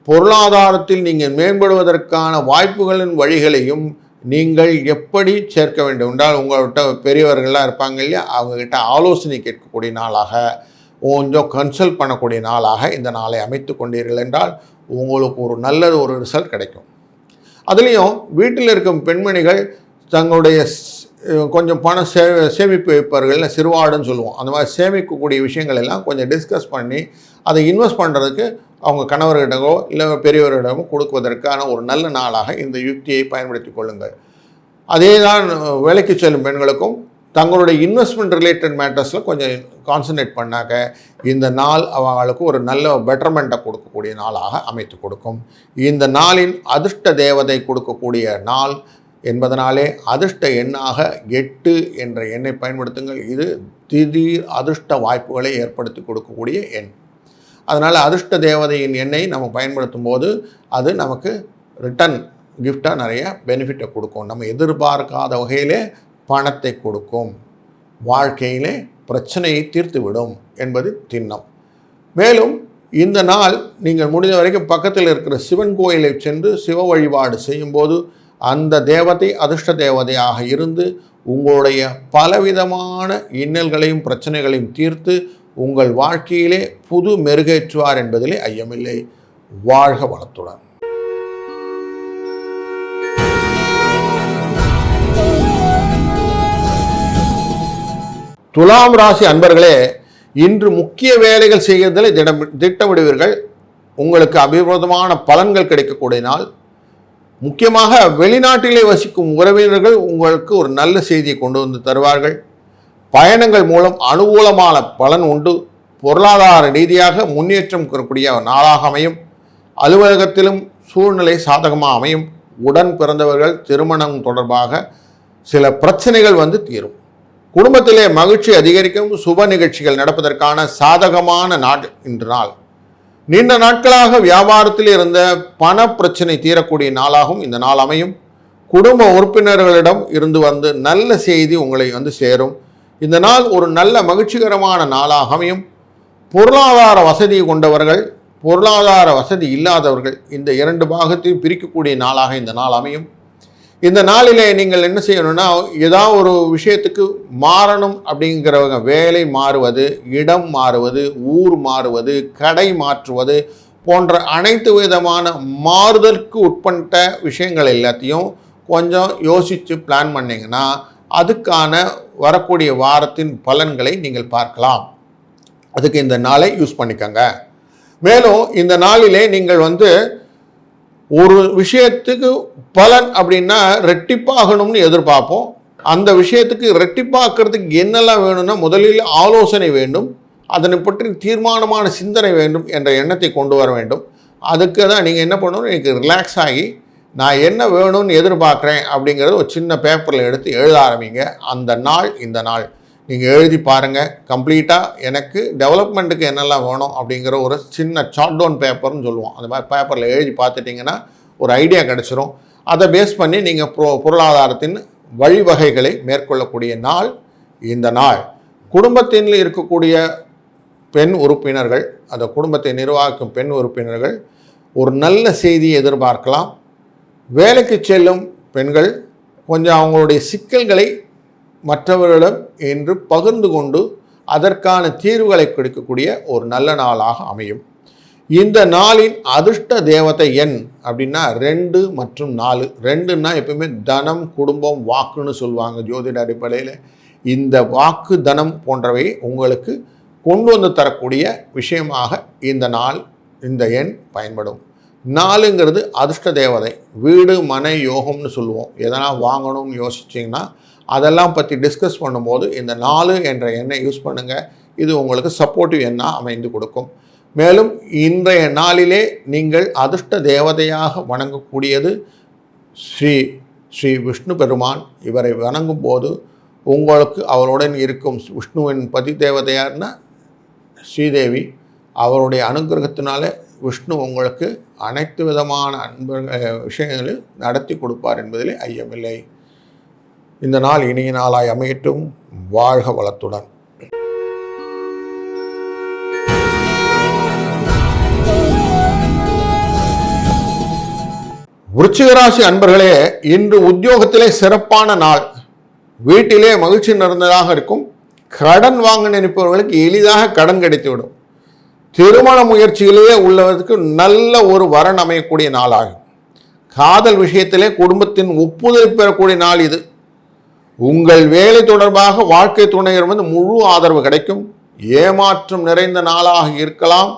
பொருளாதாரத்தில் நீங்கள் மேம்படுவதற்கான வாய்ப்புகளின் வழிகளையும் நீங்கள் எப்படி சேர்க்க வேண்டும் என்றால் உங்கள்கிட்ட பெரியவர்கள்லாம் இருப்பாங்க இல்லையா, அவங்கக்கிட்ட ஆலோசனை கேட்கக்கூடிய நாளாக, கொஞ்சம் கன்சல்ட் பண்ணக்கூடிய நாளாக இந்த நாளை அமைத்து கொண்டீர்கள் என்றால் உங்களுக்கு ஒரு நல்ல ஒரு ரிசல்ட் கிடைக்கும். அதுலேயும் வீட்டில் இருக்கும் பெண்மணிகள் தங்களுடைய கொஞ்சம் பணம் சேமிப்பு வைப்பார்கள், சிறுவாடுன்னு சொல்லுவோம். அந்த மாதிரி சேமிக்கக்கூடிய விஷயங்கள் எல்லாம் கொஞ்சம் டிஸ்கஸ் பண்ணி அதை இன்வெஸ்ட் பண்ணுறதுக்கு அவங்க கணவர்கிட்டவோ இல்லை பெரியவர்களிடமோ கொடுக்குவதற்கான ஒரு நல்ல நாளாக இந்த யுக்தியை பயன்படுத்தி கொள்ளுங்கள். அதே தான் வேலைக்கு செல்லும் பெண்களுக்கும் தங்களுடைய இன்வெஸ்ட்மெண்ட் ரிலேட்டட் மேட்டர்ஸில் கொஞ்சம் கான்சன்ட்ரேட் பண்ணாக்க இந்த நாள் அவங்களுக்கு ஒரு நல்ல பெட்டர்மெண்ட்டை கொடுக்கக்கூடிய நாளாக அமைத்து கொடுக்கும். இந்த நாளின் அதிர்ஷ்ட தேவதை கொடுக்கக்கூடிய நாள் என்பதனாலே அதிர்ஷ்ட எண்ணாக 8 என்ற எண்ணை பயன்படுத்துங்கள். இது திடீர் அதிர்ஷ்ட வாய்ப்புகளை ஏற்படுத்தி கொடுக்கக்கூடிய எண். அதனால் அதிர்ஷ்ட தேவதையின் எண்ணை நம்ம பயன்படுத்தும் போது அது நமக்கு ரிட்டன் கிஃப்டாக நிறைய பெனிஃபிட்டை கொடுக்கும். நம்ம எதிர்பார்க்காத வகையிலே பணத்தை கொடுக்கும். வாழ்க்கையிலே பிரச்சனையை தீர்த்துவிடும் என்பது திண்ணம். மேலும் இந்த நாள் நீங்கள் முடிந்த வரைக்கும் பக்கத்தில் இருக்கிற சிவன் கோயிலை சென்று சிவ வழிபாடு செய்யும்போது அந்த தேவதை அதிர்ஷ்ட தேவதையாக இருந்து உங்களுடைய பலவிதமான இன்னல்களையும் பிரச்சனைகளையும் தீர்த்து உங்கள் வாழ்க்கையிலே புது மெருகேற்றுவார் என்பதிலே ஐயமில்லை. வாழ்க வளத்துடன். துலாம் ராசி அன்பர்களே, இன்று முக்கிய வேலைகள் செய்கிறதில் திட்டமிடுவீர்கள். உங்களுக்கு அபிவிருத்தமான பலன்கள் கிடைக்கக்கூடிய நாள். முக்கியமாக வெளிநாட்டிலே வசிக்கும் உறவினர்கள் உங்களுக்கு ஒரு நல்ல செய்தியை கொண்டு வந்து தருவார்கள். பயணங்கள் மூலம் அனுகூலமான பலன் உண்டு. பொருளாதார ரீதியாக முன்னேற்றம் கூறக்கூடிய நாளாக அமையும். அலுவலகத்திலும் சூழ்நிலை சாதகமாக அமையும். உடன் பிறந்தவர்கள் திருமணம் தொடர்பாக சில பிரச்சனைகள் வந்து தீரும். குடும்பத்திலே மகிழ்ச்சி அதிகரிக்கும். சுப நிகழ்ச்சிகள் நடப்பதற்கான சாதகமான நாள் இன்று நாள். நீண்ட நாட்களாக வியாபாரத்தில் இருந்த பண பிரச்சனை தீரக்கூடிய நாளாகவும் இந்த நாள் அமையும். குடும்ப உறுப்பினர்களிடம் இருந்து வந்து நல்ல செய்தி உங்களை வந்து சேரும். இந்த நாள் ஒரு நல்ல மகிழ்ச்சிகரமான நாளாக அமையும். பொருளாதார வசதி கொண்டவர்கள், பொருளாதார வசதி இல்லாதவர்கள், இந்த 2 பாகத்தையும் பிரிக்கக்கூடிய நாளாக இந்த நாள் அமையும். இந்த நாளிலே நீங்கள் என்ன செய்யணும்னா, ஏதாவது ஒரு விஷயத்துக்கு மாறணும் அப்படிங்கிறவங்க, வேலை மாறுவது, இடம் மாறுவது, ஊர் மாறுவது, கடை மாற்றுவது போன்ற அனைத்து விதமான மாறுதலுக்கு உட்பட்ட விஷயங்கள் எல்லாத்தையும் கொஞ்சம் யோசித்து பிளான் பண்ணிங்கன்னா அதுக்கான வரக்கூடிய வாரத்தின் பலன்களை நீங்கள் பார்க்கலாம். அதுக்கு இந்த நாளை யூஸ் பண்ணிக்கோங்க. மேலும் இந்த நாளிலே நீங்கள் வந்து ஒரு விஷயத்துக்கு பலன் அப்படின்னா ரெட்டிப்பாகணும்னு எதிர்பார்ப்போம். அந்த விஷயத்துக்கு ரெட்டிப்பாக்குறதுக்கு என்னெல்லாம் வேணும்னா, முதலில் ஆலோசனை வேண்டும், அதனை பற்றி தீர்மானமான சிந்தனை வேண்டும் என்ற எண்ணத்தை கொண்டு வர வேண்டும். அதுக்கு தான் நீங்கள் என்ன பண்ணணும், எனக்கு ரிலாக்ஸ் ஆகி நான் என்ன வேணும்னு எதிர்பார்க்குறேன் அப்படிங்கிறது ஒரு சின்ன பேப்பரில் எடுத்து எழுத ஆரம்பிங்க. அந்த நாள் இந்த நாள் நீங்கள் எழுதி பாருங்கள். கம்ப்ளீட்டாக எனக்கு டெவலப்மெண்ட்டுக்கு என்னெல்லாம் வேணும் அப்படிங்கிற ஒரு சின்ன சார்ட் டவுன் பேப்பர்னு சொல்லுவோம். அந்த மாதிரி பேப்பரில் எழுதி பார்த்துட்டிங்கன்னா ஒரு ஐடியா கிடச்சிரும். அதை பேஸ் பண்ணி நீங்கள் பொருளாதாரத்தின் வழிவகைகளை மேற்கொள்ளக்கூடிய நாள் இந்த நாள். குடும்பத்தில் இருக்கக்கூடிய பெண் உறுப்பினர்கள், அந்த குடும்பத்தை நிர்வகிக்கும் பெண் உறுப்பினர்கள் ஒரு நல்ல செய்தியை எதிர்பார்க்கலாம். வேலைக்கு செல்லும் பெண்கள் கொஞ்சம் அவங்களுடைய சிக்கல்களை மற்றவர்களிடம் என்று பகிர்ந்து கொண்டு அதற்கான தீர்வுகளை கொடுக்கக்கூடிய ஒரு நல்ல நாளாக அமையும். இந்த நாளின் அதிர்ஷ்ட தேவதை எண் அப்படின்னா 2 மற்றும் 4. 2ன்னா எப்பவுமே தனம், குடும்பம், வாக்குன்னு சொல்லுவாங்க ஜோதிட அடிப்படையில். இந்த வாக்கு, தனம் போன்றவை உங்களுக்கு கொண்டு வந்து தரக்கூடிய விஷயமாக இந்த நாள், இந்த எண் பயன்படும். 4ங்கிறது அதிர்ஷ்ட தேவதை. வீடு, மனை, யோகம்னு சொல்லுவோம். எதனால் வாங்கணும்னு யோசிச்சிங்கன்னா அதெல்லாம் பற்றி டிஸ்கஸ் பண்ணும்போது இந்த 4 என்ற எண்ணை யூஸ் பண்ணுங்கள். இது உங்களுக்கு சப்போர்ட்டிவ் எண்ணாக அமைந்து கொடுக்கும். மேலும் இன்றைய நாளிலே நீங்கள் அதிர்ஷ்ட தேவதையாக வணங்கக்கூடியது ஸ்ரீ விஷ்ணு பெருமான். இவரை வணங்கும் போது உங்களுக்கு அவருடன் இருக்கும் விஷ்ணுவின் பதி தேவதையார்னா ஸ்ரீதேவி, அவருடைய அனுகிரகத்தினாலே விஷ்ணு உங்களுக்கு அனைத்து விதமான விஷயங்களில் நடத்தி கொடுப்பார் என்பதிலே ஐயமில்லை. இந்த நாள் இனிய நாளாய் அமையட்டும். வாழ்க வளத்துடன். விருச்சிகராசி அன்பர்களே, இன்று உத்தியோகத்திலே சிறப்பான நாள். வீட்டிலே மகிழ்ச்சி நிறைந்ததாக இருக்கும். கடன் வாங்க நினைப்பவர்களுக்கு எளிதாக கடன் கிடைத்துவிடும். திருமண முயற்சியிலேயே உள்ளவர்களுக்கு நல்ல ஒரு வரன் அமையக்கூடிய நாளாகும். காதல் விஷயத்திலே குடும்பத்தின் ஒப்புதல் பெறக்கூடிய நாள் இது. உங்கள் வேலை தொடர்பாக வாழ்க்கை துணையிடம் முழு ஆதரவு கிடைக்கும். ஏமாற்றம் நிறைந்த நாளாக இருக்கலாம்.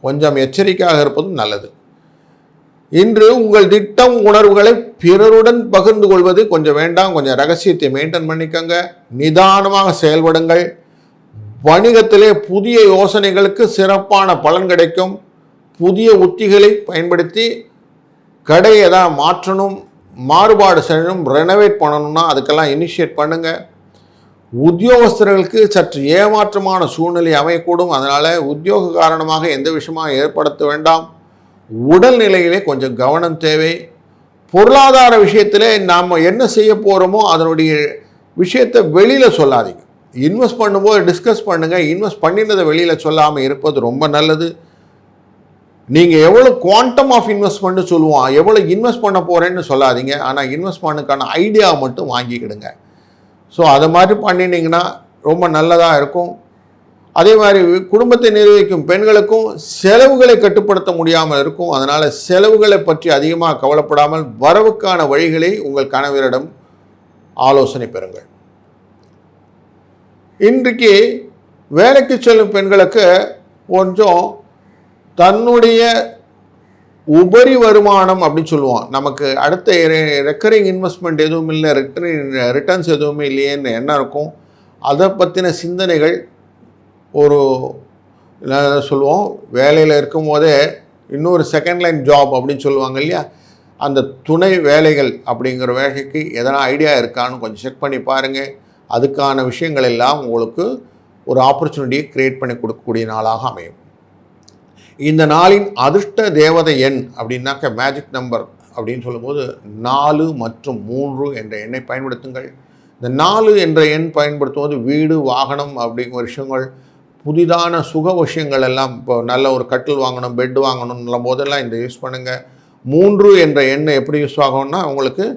கொஞ்சம் எச்சரிக்கையாக இருப்பதும் நல்லது. இன்று உங்கள் திட்டம், உணர்வுகளை பிறருடன் பகிர்ந்து கொள்வது கொஞ்சம் வேண்டாம். கொஞ்சம் ரகசியத்தை மெயின்டைன் பண்ணிக்கோங்க. நிதானமாக செயல்படுங்கள். வணிகத்திலே புதிய யோசனைகளுக்கு சிறப்பான பலன் கிடைக்கும். புதிய உத்திகளை பயன்படுத்தி கடையை எதாவது மாற்றணும், மாறுபாடு செய்யணும், ரெனோவேட் பண்ணணும்னா அதுக்கெல்லாம் இனிஷியேட் பண்ணுங்கள். உத்தியோகஸ்தர்களுக்கு சற்று ஏமாற்றமான சூழ்நிலை அமையக்கூடும். அதனால் உத்தியோக காரணமாக எந்த விஷயமாக ஏற்படுத்த வேண்டாம். உடல்நிலையிலே கொஞ்சம் கவனம் தேவை. பொருளாதார விஷயத்திலே நாம் என்ன செய்ய போகிறோமோ அதனுடைய விஷயத்தை வெளியில் சொல்லாதீங்க. இன்வெஸ்ட் பண்ணும்போது டிஸ்கஸ் பண்ணுங்கள். இன்வெஸ்ட் பண்ணினதை வெளியில் சொல்லாமல் இருப்பது ரொம்ப நல்லது. நீங்கள் எவ்வளோ குவாண்டம் ஆஃப் இன்வெஸ்ட்மெண்ட்டு சொல்லுவோம், எவ்வளோ இன்வெஸ்ட் பண்ண போகிறேன்னு சொல்லாதீங்க. ஆனால் இன்வெஸ்ட்மெண்ட்டுக்கான ஐடியா மட்டும் வாங்கிக்கிடுங்க. ஸோ அதை மாதிரி பண்ணினீங்கன்னா ரொம்ப நல்லதாக இருக்கும். அதே மாதிரி குடும்பத்தை நிர்வகிக்கும் பெண்களுக்கும் செலவுகளை கட்டுப்படுத்த முடியாமல் இருக்கும். அதனால் செலவுகளை பற்றி அதிகமாக கவலைப்படாமல் வரவுக்கான வழிகளை உங்கள் கணவரிடம் ஆலோசனை பெறுங்கள். இன்றைக்கு வேலைக்கு செல்லும் பெண்களுக்கு கொஞ்சம் தன்னுடைய உபரி வருமானம் அப்படின்னு சொல்லுவோம். நமக்கு அடுத்த ரெக்கரிங் இன்வெஸ்ட்மெண்ட் எதுவும் இல்லை, ரிட்டர்ன்ஸ் எதுவுமே இல்லையேன்னு எண்ணம் இருக்கும். அதை பற்றின சிந்தனைகள் ஒரு சொல்லுவோம். வேலையில் இருக்கும் போதே இன்னொரு செகண்ட் லைன் ஜாப் அப்படின்னு சொல்லுவாங்க இல்லையா, அந்த துணை வேலைகள் அப்படிங்கிற வேலைக்கு எதனா ஐடியா இருக்கான்னு கொஞ்சம் செக் பண்ணி பாருங்கள். அதுக்கான விஷயங்கள் எல்லாம் உங்களுக்கு ஒரு ஆப்பர்ச்சுனிட்டியை க்ரியேட் பண்ணி கொடுக்கக்கூடிய நாளாக அமையும். இந்த நாளின் அதிர்ஷ்ட தேவதை எண் அப்படின்னாக்க மேஜிக் நம்பர் அப்படின்னு சொல்லும்போது 4 மற்றும் 3 என்ற எண்ணை பயன்படுத்துங்கள். இந்த 4 என்ற எண் பயன்படுத்தும்போது வீடு, வாகனம் அப்படிங்கிற விஷயங்கள், புதிதான சுக விஷயங்கள் எல்லாம், இப்போ நல்ல ஒரு கட்டில் வாங்கணும், பெட் வாங்கணும்னும் போதெல்லாம் இந்த யூஸ் பண்ணுங்கள். 3 என்ற எண்ணை எப்படி யூஸ் ஆகும்னா உங்களுக்கு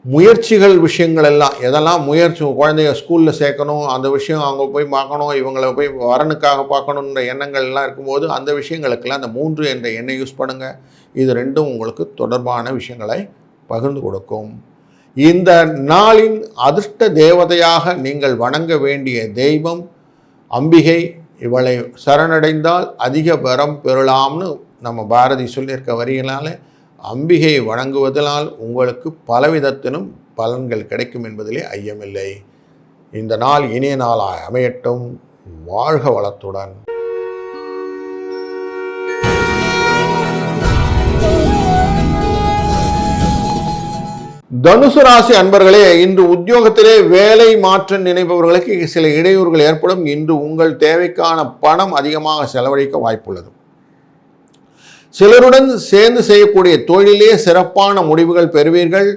முயற்சிகள் விஷயங்கள் எல்லாம், எதெல்லாம் முயற்சி, குழந்தைய ஸ்கூலில் சேர்க்கணும், அந்த விஷயம் அவங்க போய் பார்க்கணும், இவங்களை போய் வரனுக்காக பார்க்கணுன்ற எண்ணங்கள் எல்லாம் இருக்கும்போது அந்த விஷயங்களுக்கெல்லாம் அந்த 3 என்ற எண்ணை யூஸ் பண்ணுங்கள். இது ரெண்டும் உங்களுக்கு தொடர்பான விஷயங்களை பகிர்ந்து கொடுக்கும். இந்த நாளின் அதிர்ஷ்ட தேவதையாக நீங்கள் வணங்க வேண்டிய தெய்வம் அம்பிகை. இவளை சரணடைந்தால் அதிக வரம் பெறலாம்னு நம்ம பாரதி சொல்லியிருக்க வரிகளால் அம்பிகையை வணங்குவதனால் உங்களுக்கு பலவிதத்திலும் பலன்கள் கிடைக்கும் என்பதிலே ஐயமில்லை. இந்த நாள் இனிய நாளாக அமையட்டும். வாழ்க வளத்துடன். தனுசு ராசி அன்பர்களே, இன்று உத்தியோகத்திலே வேலை மாற்ற நினைப்பவர்களுக்கு சில இடையூறுகள் ஏற்படும். இன்று உங்கள் தேவைக்கான பணம் அதிகமாக செலவழிக்க வாய்ப்புள்ளது. சிலருடன் சேர்ந்து செய்யக்கூடிய தொழிலே சிறப்பான முடிவுகள் பெறுவீர்கள்.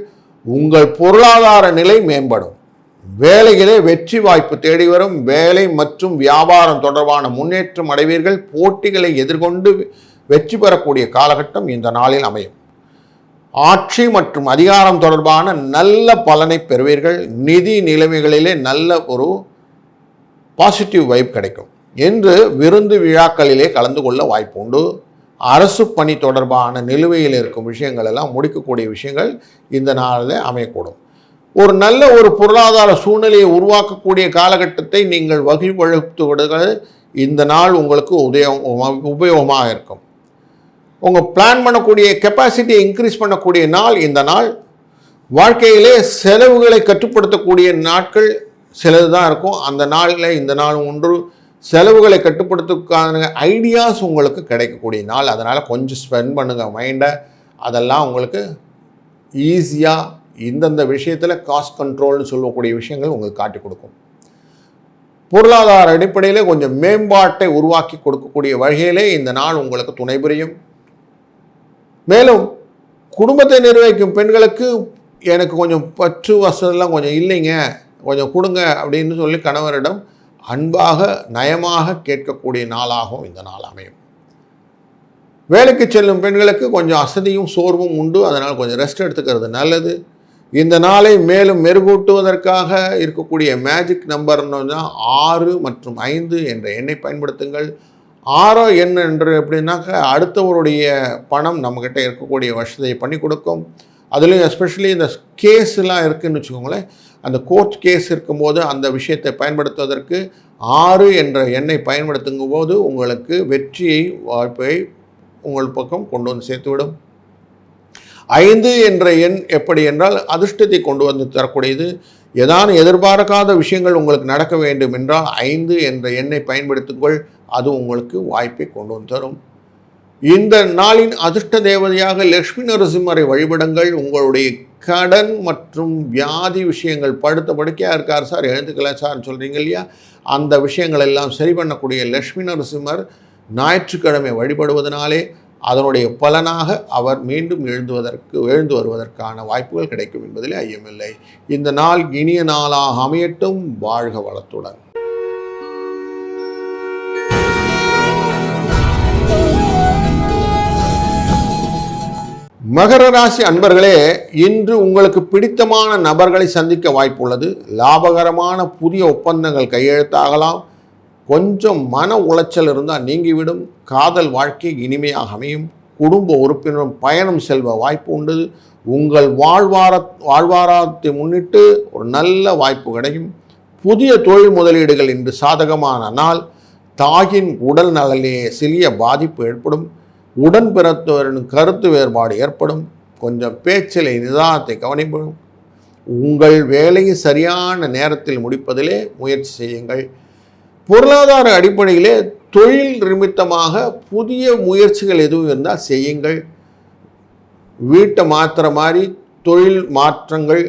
உங்கள் பொருளாதார நிலை மேம்படும். வேலையிலே வெற்றி வாய்ப்பு தேடி வரும். வேலை மற்றும் வியாபாரம் தொடர்பான முன்னேற்றம் அடைவீர்கள். போட்டிகளை எதிர்கொண்டு வெற்றி பெறக்கூடிய காலகட்டம் இந்த நாளில் அமையும். ஆட்சி மற்றும் அதிகாரம் தொடர்பான நல்ல பலனை பெறுவீர்கள். நிதி நிலைமைகளிலே நல்ல ஒரு பாசிட்டிவ் வைப் கிடைக்கும். என்று விருந்து விழாக்களிலே கலந்து கொள்ள வாய்ப்பு உண்டு. அரசு பணி தொடர்பான நிலுவையில் இருக்கும் விஷயங்கள் எல்லாம் முடிக்கக்கூடிய விஷயங்கள் இந்த நாளில் அமையக்கூடும். ஒரு நல்ல ஒரு பொருளாதார சூழ்நிலையை உருவாக்கக்கூடிய காலகட்டத்தை நீங்கள் வகைப்படுத்துவது இந்த நாள் உங்களுக்கு உபயோகமாக இருக்கும். உங்கள் பிளான் பண்ணக்கூடிய கெப்பாசிட்டியை இன்க்ரீஸ் பண்ணக்கூடிய நாள் இந்த நாள். வாழ்க்கையிலே செலவுகளை கட்டுப்படுத்தக்கூடிய நாட்கள் சிலது தான் இருக்கும். அந்த நாளில் இந்த நாள் ஒன்று செலவுகளை கட்டுப்படுத்துக்கான ஐடியாஸ் உங்களுக்கு கிடைக்கக்கூடிய நாள். அதனால் கொஞ்சம் ஸ்பெண்ட் பண்ணுங்கள் மைண்டை. அதெல்லாம் உங்களுக்கு ஈஸியாக இந்தந்த விஷயத்தில் காஸ்ட் கண்ட்ரோல்னு சொல்லக்கூடிய விஷயங்கள் உங்களுக்கு காட்டி கொடுக்கும். பொருளாதார அடிப்படையிலே கொஞ்சம் மேம்பாட்டை உருவாக்கி கொடுக்கக்கூடிய வகையிலே இந்த நாள் உங்களுக்கு துணை புரியும். மேலும் குடும்பத்தை நிர்வகிக்கும் பெண்களுக்கு எனக்கு கொஞ்சம் பற்று வசதிலாம் கொஞ்சம் இல்லைங்க, கொஞ்சம் கொடுங்க அப்படின்னு சொல்லி கணவரிடம் அன்பாக நயமாக கேட்கக்கூடிய நாளாகவும் இந்த நாள் அமையும். வேலைக்கு செல்லும் பெண்களுக்கு கொஞ்சம் அசதியும் சோர்வும் உண்டு. அதனால் கொஞ்சம் ரெஸ்ட் எடுத்துக்கிறது நல்லது. இந்த நாளை மேலும் மெருகூட்டுவதற்காக இருக்கக்கூடிய மேஜிக் நம்பர்னு 6 மற்றும் 5 என்ற எண்ணை பயன்படுத்துங்கள். 6 எண் என்று எப்படின்னாக்க அடுத்தவருடைய பணம் நம்மக்கிட்ட இருக்கக்கூடிய வசதியை பண்ணி கொடுக்கும். அதுலேயும் எஸ்பெஷலி இந்த கேஸ்லாம் இருக்குதுன்னு வச்சுக்கோங்களேன். அந்த கோர்ட் கேஸ் இருக்கும்போது அந்த விஷயத்தை பயன்படுத்துவதற்கு 6 என்ற எண்ணை பயன்படுத்தும் போது உங்களுக்கு வெற்றியை வாய்ப்பை உங்கள் பக்கம் கொண்டு வந்து சேர்த்துவிடும். 5 என்ற எண் எப்படி என்றால் அதிர்ஷ்டத்தை கொண்டு வந்து தரக்கூடியது. ஏதான எதிர்பார்க்காத விஷயங்கள் உங்களுக்கு நடக்க வேண்டும் என்றால் 5 என்ற எண்ணை பயன்படுத்துங்கள். அது உங்களுக்கு வாய்ப்பை கொண்டு வந்து தரும். இந்த நாளின் அதிர்ஷ்ட தேவதையாக லட்சுமி நரசிம்மரை வழிபடுங்கள். உங்களுடைய கடன் மற்றும் வியாதி விஷயங்கள் படுத்த படுக்கையாக இருக்கார் சார், எழுந்துக்கலாம் சார்னு சொல்கிறீங்க இல்லையா, அந்த விஷயங்கள் எல்லாம் சரி பண்ணக்கூடிய லட்சுமி நரசிம்மர் ஞாயிற்றுக்கிழமை வழிபடுவதனாலே அதனுடைய பலனாக அவர் மீண்டும் எழுந்து வருவதற்கான வாய்ப்புகள் கிடைக்கும் என்பதில் ஐயமில்லை. இந்த நாள் இனிய நாளாக அமையட்டும். வாழ்க வளத்துடன். மகர ராசி அன்பர்களே, இன்று உங்களுக்கு பிடித்தமான நபர்களை சந்திக்க வாய்ப்புள்ளது. லாபகரமான புதிய ஒப்பந்தங்கள் கையெழுத்தாகலாம். கொஞ்சம் மன உளைச்சல் இருந்தால் நீங்கிவிடும். காதல் வாழ்க்கை இனிமையாக அமையும். குடும்ப உறுப்பினரும் பயணம் செல்வ வாய்ப்பு உண்டு. உங்கள் வாழ்வாரத்தை முன்னிட்டு ஒரு நல்ல வாய்ப்பு கிடைக்கும். புதிய தொழில் முதலீடுகள் இன்று சாதகமான நாள். தாயின் உடல் நலனிலே சிறிய பாதிப்பு ஏற்படும். உடன் பிறந்தவரின் கருத்து வேறுபாடு ஏற்படும். கொஞ்சம் பேச்சில் நிதானத்தை கவனிப்படும். உங்கள் வேலையை சரியான நேரத்தில் முடிப்பதிலே முயற்சி செய்யுங்கள். பொருளாதார அடிப்படையிலே தொழில் நிமித்தமாக புதிய முயற்சிகள் எதுவும் இருந்தால் செய்யுங்கள். வீட்டை மாற்றுற மாதிரி தொழில் மாற்றங்கள்,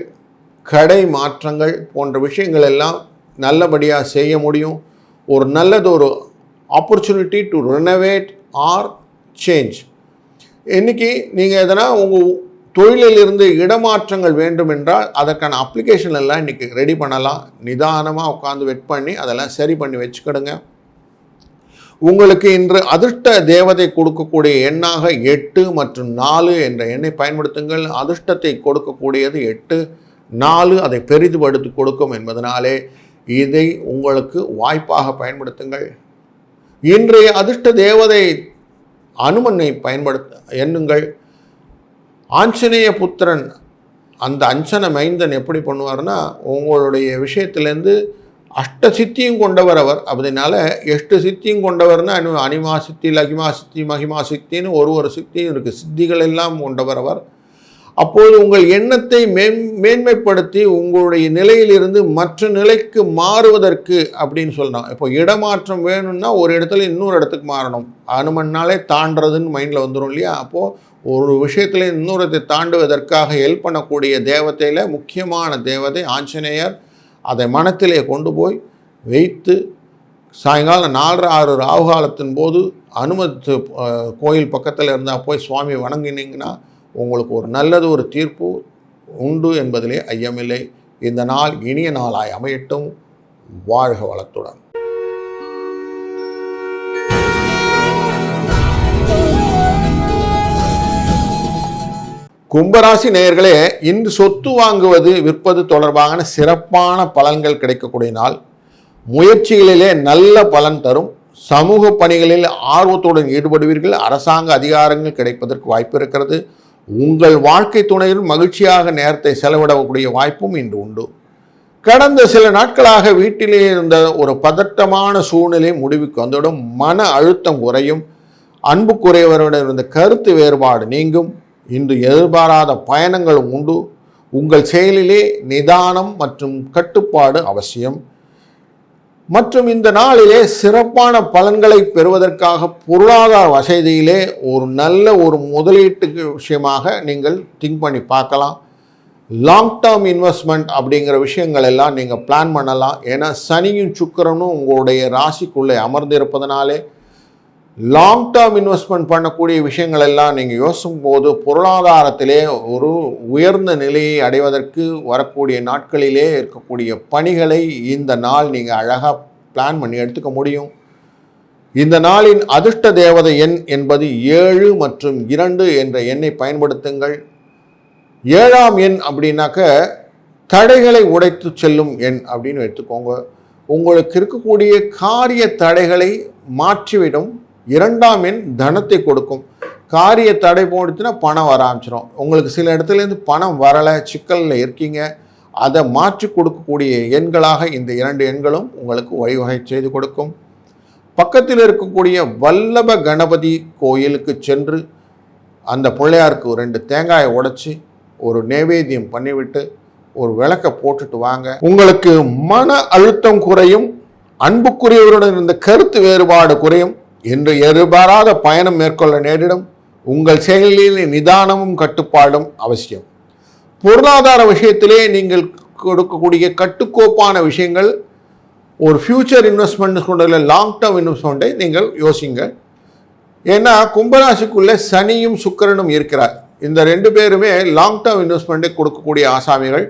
கடை மாற்றங்கள் போன்ற விஷயங்கள் எல்லாம் நல்லபடியாக செய்ய முடியும். ஒரு நல்லதொரு opportunity to renovate or change. இன்றைக்கி நீங்கள் எதனா உங்கள் தொழிலிலிருந்து இடமாற்றங்கள் வேண்டும் என்றால் அதற்கான அப்ளிகேஷன் எல்லாம் இன்றைக்கி ரெடி பண்ணலாம். நிதானமாக உட்காந்து வெயிட் பண்ணி அதெல்லாம் சரி பண்ணி வச்சுக்கிடுங்க. உங்களுக்கு இன்று அதிர்ஷ்ட தேவதை கொடுக்கக்கூடிய எண்ணாக 8 மற்றும் 4 என்ற எண்ணை பயன்படுத்துங்கள். அதிர்ஷ்டத்தை கொடுக்கக்கூடியது 8, 4 அதை பெரிதுபடுத்தி கொடுக்கும் என்பதனாலே இதை உங்களுக்கு வாய்ப்பாக பயன்படுத்துங்கள். இன்றைய அதிர்ஷ்ட தேவதை அனுமனை எண்ணுங்கள். ஆஞ்சநேய புத்திரன் அந்த அஞ்சன மைந்தன் எப்படி பண்ணுவார்னா, உங்களுடைய விஷயத்திலேருந்து அஷ்ட சித்தியும் கொண்டவர் அவர். அப்படினால 8 சித்தியும் கொண்டவர்னா அனிமா சித்தி, லகிமா சித்தி, மகிமா சித்தின்னு ஒரு சித்தியும் இருக்குது. சித்திகள் எல்லாம் கொண்டவர் அவர். அப்போது உங்கள் எண்ணத்தை மேன்மைப்படுத்தி உங்களுடைய நிலையிலிருந்து மற்ற நிலைக்கு மாறுவதற்கு அப்படின்னு சொல்லலாம். இப்போ இடமாற்றம் வேணும்னா ஒரு இடத்துல இன்னொரு இடத்துக்கு மாறணும். அனுமன்னாலே தாண்டுறதுன்னு மைண்டில் வந்துடும் இல்லையா. அப்போது ஒரு விஷயத்தில் இன்னொருத்தை தாண்டுவதற்காக ஹெல்ப் பண்ணக்கூடிய தேவதையில் முக்கியமான தேவதை ஆஞ்சநேயர். அதை மனத்திலே கொண்டு போய் வைத்து சாயங்காலம் 4:30 ராகு காலத்தின் போது அனுமதி கோயில் பக்கத்தில் இருந்தால் போய் சுவாமி வணங்கினீங்கன்னா உங்களுக்கு ஒரு நல்லது ஒரு தீர்ப்பு உண்டு என்பதிலே ஐயமில்லை. இந்த நாள் இனிய நாளாய் அமையட்டும். வாழ்க வளத்துடன். கும்பராசி நேயர்களே, இன்று சொத்து வாங்குவது விற்பது தொடர்பான சிறப்பான பலன்கள் கிடைக்கக்கூடிய நாள். முயற்சிகளிலே நல்ல பலன் தரும். சமூக பணிகளில் ஆர்வத்துடன் ஈடுபடுவீர்கள். அரசாங்க அதிகாரங்கள் கிடைப்பதற்கு வாய்ப்பு இருக்கிறது. உங்கள் வாழ்க்கை துணையுடன் மகிழ்ச்சியாக நேரத்தை செலவிடக்கூடிய வாய்ப்பும் இன்று உண்டு. கடந்த சில நாட்களாக வீட்டிலே இருந்த ஒரு பதட்டமான சூழ்நிலை முடிவுக்கு வந்துவிடும். மன அழுத்தம் குறையும். அன்புக்குரியவருடன் இருந்த கருத்து வேறுபாடு நீங்கும். இன்று எதிர்பாராத பயணங்களும் உண்டு. உங்கள் செயலிலே நிதானம் மற்றும் கட்டுப்பாடு அவசியம். மற்றும் இந்த நாளிலே சிறப்பான பலன்களை பெறுவதற்காக பொருளாதார வசதியிலே ஒரு நல்ல ஒரு முதலீட்டு விஷயமாக நீங்கள் திங்க் பண்ணி பார்க்கலாம். லாங் டேர்ம் இன்வெஸ்ட்மெண்ட் அப்படிங்கிற விஷயங்கள் எல்லாம் நீங்கள் பிளான் பண்ணலாம். ஏன்னா சனியும் சுக்கிரனும் உங்களுடைய ராசிக்குள்ளே அமர்ந்திருப்பதனாலே லாங் டேர்ம் இன்வெஸ்ட்மெண்ட் பண்ணக்கூடிய விஷயங்கள் எல்லாம் நீங்கள் யோசிக்கும் போது பொருளாதாரத்திலே ஒரு உயர்ந்த நிலையை அடைவதற்கு வரக்கூடிய நாட்களிலே இருக்கக்கூடிய பணிகளை இந்த நாள் நீங்கள் அழகாக பிளான் பண்ணி எடுத்துக்க முடியும். இந்த நாளின் அதிர்ஷ்ட தேவதை எண் என்பது 7 மற்றும் 2 என்ற எண்ணை பயன்படுத்துங்கள். 7ஆம் எண் அப்படின்னாக்க தடைகளை உடைத்து செல்லும் எண் அப்படின்னு எடுத்துக்கோங்க. உங்களுக்கு இருக்கக்கூடிய காரிய தடைகளை மாற்றிவிடும். 2ஆம் எண் தனத்தை கொடுக்கும். காரிய தடை போடுச்சுன்னா பணம் வர ஆரம்பிச்சிடும். உங்களுக்கு சில இடத்துலேருந்து பணம் வரலை, சிக்கலில் இருக்கீங்க, அதை மாற்றி கொடுக்கக்கூடிய எண்களாக இந்த 2 எண்களும் உங்களுக்கு வழிவகை செய்து கொடுக்கும். பக்கத்தில் இருக்கக்கூடிய வல்லப கணபதி கோயிலுக்கு சென்று அந்த பிள்ளையாருக்கு 2 தேங்காயை உடைச்சி ஒரு நைவேத்தியம் பண்ணிவிட்டு ஒரு விளக்கை போட்டுட்டு வாங்க. உங்களுக்கு மன அழுத்தம் குறையும். அன்புக்குரியவருடன் இருந்த கருத்து வேறுபாடு குறையும். என்று எதிர்பாராத பயணம் மேற்கொள்ள நேரிடும். உங்கள் செயலில் நிதானமும் கட்டுப்பாடும் அவசியம். பொருளாதார விஷயத்திலே நீங்கள் கொடுக்கக்கூடிய கட்டுக்கோப்பான விஷயங்கள் ஒரு ஃபியூச்சர் இன்வெஸ்ட்மெண்ட் கொண்ட லாங் டேர்ம் இன்வெஸ்ட்மெண்ட்டை நீங்கள் யோசிங்க. ஏன்னா கும்பராசிக்குள்ளே சனியும் சுக்கிரனும் இருக்கிறார். இந்த 2 பேருமே லாங் டேர்ம் இன்வெஸ்ட்மெண்ட்டை கொடுக்கக்கூடிய ஆசாமிகள்.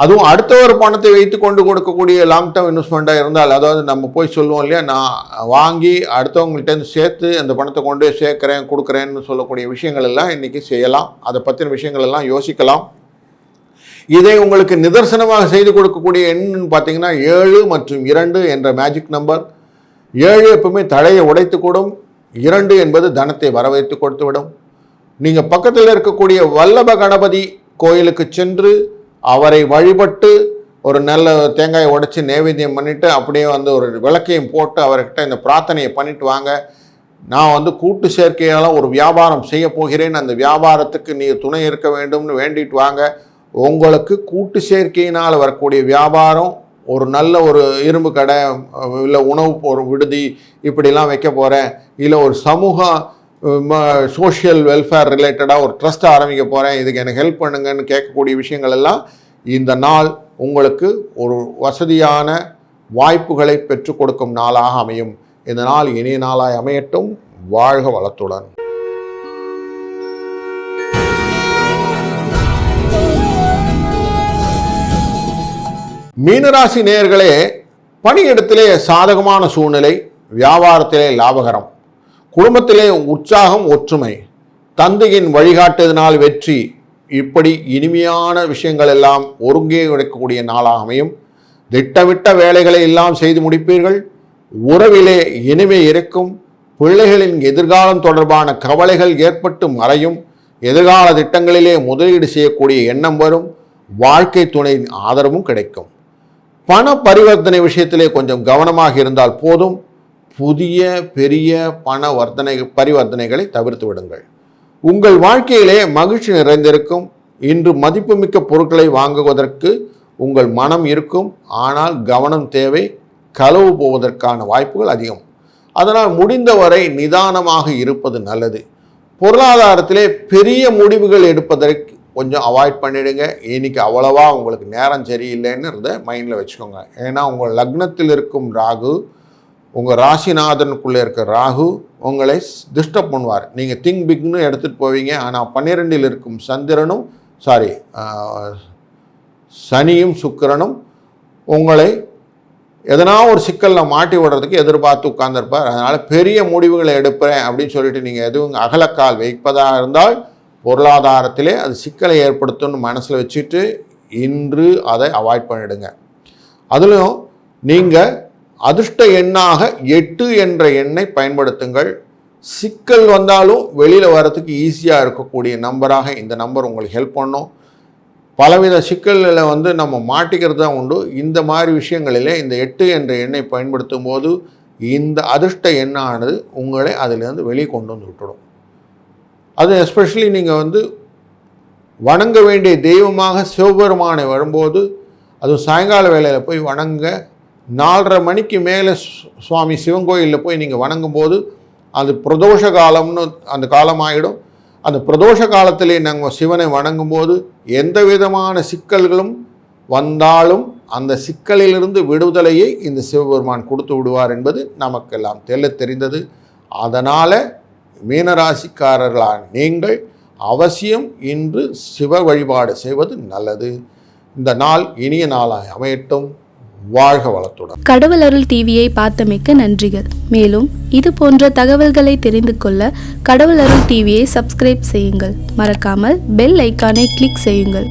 அதுவும் அடுத்தவர் பணத்தை வைத்து கொண்டு கொடுக்கக்கூடிய லாங் டேர்ம் இன்வெஸ்ட்மெண்ட்டாக இருந்தால், அதாவது நம்ம போய் சொல்லுவோம் இல்லையா, நான் வாங்கி அடுத்தவங்கள்ட்டேருந்து சேர்த்து அந்த பணத்தை கொண்டு சேர்க்குறேன் கொடுக்குறேன்னு சொல்லக்கூடிய விஷயங்கள் எல்லாம் இன்றைக்கி செய்யலாம். அதை பற்றின விஷயங்கள் எல்லாம் யோசிக்கலாம். இதை உங்களுக்கு நிதர்சனமாக செய்து கொடுக்கக்கூடிய எண்ணுன்னு பார்த்தீங்கன்னா 7 மற்றும் 2 என்ற மேஜிக் நம்பர். 7 எப்பவுமே தடையை உடைத்து கூடும். 2 என்பது தனத்தை வரவைத்து கொடுத்து விடும். நீங்கள் பக்கத்தில் இருக்கக்கூடிய வல்லப கணபதி கோயிலுக்கு சென்று அவரை வழிபட்டு ஒரு நல்ல தேங்காயை உடைச்சி நைவேத்தியம் பண்ணிவிட்டு அப்படியே ஒரு விளக்கையும் போட்டு அவர்கிட்ட இந்த பிரார்த்தனையை பண்ணிட்டு வாங்க. நான் கூட்டு சேர்க்கையால் ஒரு வியாபாரம் செய்ய போகிறேன், அந்த வியாபாரத்துக்கு நீ துணை இருக்க வேண்டும்னு வேண்டிட்டு வாங்க. உங்களுக்கு கூட்டு சேர்க்கையினால் வரக்கூடிய வியாபாரம், ஒரு நல்ல ஒரு இரும்பு கடை, இல்லை உணவு ஒரு விடுதி இப்படிலாம் வைக்க போகிறேன், இல்லை ஒரு சமூக சோஷியல் வெல்ஃபேர் ரிலேட்டடாக ஒரு ட்ரஸ்ட் ஆரம்பிக்க போகிறேன், இதுக்கு எனக்கு ஹெல்ப் பண்ணுங்கன்னு கேட்கக்கூடிய விஷயங்கள் எல்லாம் இந்த நாள் உங்களுக்கு ஒரு வசதியான வாய்ப்புகளை பெற்றுக் கொடுக்கும் நாளாக அமையும். இந்த நாள் இனிய நாளாய் அமையட்டும். வாழ்க வளத்துடன். மீனராசி நேயர்களே, பணியிடத்திலே சாதகமான சூழ்நிலை, வியாபாரத்திலே லாபகரம், குடும்பத்திலே உற்சாகம், ஒற்றுமை, தந்தையின் வழிகாட்டுதனால் வெற்றி, இப்படி இனிமையான விஷயங்கள் எல்லாம் ஒருங்கே கிடைக்கக்கூடிய நாளாக அமையும். திட்டமிட்ட வேலைகளை எல்லாம் செய்து முடிப்பீர்கள். உறவிலே இனிமை இருக்கும். பிள்ளைகளின் எதிர்காலம் தொடர்பான கவலைகள் ஏற்பட்டு மறையும். எதிர்கால திட்டங்களிலே முதலீடு செய்யக்கூடிய எண்ணம் வரும். வாழ்க்கை துணையின் ஆதரவும் கிடைக்கும். பண பரிவர்த்தனை விஷயத்திலே கொஞ்சம் கவனமாக இருந்தால் போதும். புதிய பெரிய பண பரிவர்த்தனைகளை தவிர்த்து விடுங்கள். உங்கள் வாழ்க்கையிலே மகிழ்ச்சி நிறைந்திருக்கும். இன்று மதிப்புமிக்க பொருட்களை வாங்குவதற்கு உங்கள் மனம் இருக்கும். ஆனால் கவனம் தேவை. களவு போவதற்கான வாய்ப்புகள் அதிகம். அதனால் முடிந்தவரை நிதானமாக இருப்பது நல்லது. பொருளாதாரத்திலே பெரிய முடிவுகள் எடுப்பதற்கு கொஞ்சம் அவாய்ட் பண்ணிடுங்க. இன்னைக்கு அவ்வளவா உங்களுக்கு நேரம் சரியில்லைன்னு மைண்டில் வச்சுக்கோங்க. ஏன்னா உங்கள் லக்னத்தில் இருக்கும் ராகு, உங்கள் ராசிநாதனுக்குள்ளே இருக்க ராகு உங்களை டிஸ்டர்ப் பண்ணுவார். நீங்கள் திங்க் பிக்னு எடுத்துகிட்டு போவீங்க. ஆனால் 12இல் இருக்கும் சனியும் சுக்கிரனும் உங்களை எதனா ஒரு சிக்கலில் மாட்டி விடுறதுக்கு எதிர்பார்த்து உட்கார்ந்துருப்பார். அதனால் பெரிய முடிவுகளை எடுப்பேன் அப்படின்னு சொல்லிட்டு நீங்கள் எதுவும் அகலக்கால் வைப்பதாக இருந்தால் பொருளாதாரத்திலே அது சிக்கலை ஏற்படுத்தும்னு மனசில் வச்சுட்டு இன்று அதை அவாய்ட் பண்ணிடுங்க. அதிலும் நீங்கள் அதிர்ஷ்ட எண்ணாக 8 என்ற எண்ணை பயன்படுத்துங்கள். சிக்கல் வந்தாலும் வெளியில் வரத்துக்கு ஈஸியாக இருக்கக்கூடிய நம்பராக இந்த நம்பர் உங்களுக்கு ஹெல்ப் பண்ணும். பலவித சிக்கல்களை நம்ம மாட்டிக்கிறது தான் உண்டு. இந்த மாதிரி விஷயங்களிலே இந்த 8 என்ற எண்ணை பயன்படுத்தும் போது இந்த அதிர்ஷ்ட எண்ணானது உங்களை அதிலிருந்து வெளியே கொண்டு வந்து விட்டுடும். அது எஸ்பெஷலி நீங்கள் வணங்க வேண்டிய தெய்வமாக சிவபெருமானை வரும்போது அது சாயங்கால வேளையில் போய் வணங்க. 4:30 மணிக்கு மேலே சுவாமி சிவன் கோயிலில் போய் நீங்கள் வணங்கும்போது அது பிரதோஷ காலம்னு அந்த காலம் ஆகிடும். அந்த பிரதோஷ காலத்திலே நாங்கள் சிவனை வணங்கும்போது எந்த விதமான சிக்கல்களும் வந்தாலும் அந்த சிக்கலிலிருந்து விடுதலையை இந்த சிவபெருமான் கொடுத்து விடுவார் என்பது நமக்கெல்லாம் தெரிந்தது. அதனால் மீனராசிக்காரர்களான நீங்கள் அவசியம் இன்று சிவ வழிபாடு செய்வது நல்லது. இந்த நாள் இனிய நாளாய் அமையட்டும். வாழ்க வளத்துடன். கடவுள் அருள் டிவியை பார்த்தமைக்க நன்றிகள். மேலும் இது போன்ற தகவல்களை தெரிந்து கொள்ள கடவுள் அருள் டிவியை சப்ஸ்கிரைப் செய்யுங்கள். மறக்காமல் பெல் ஐக்கானை கிளிக் செய்யுங்கள்.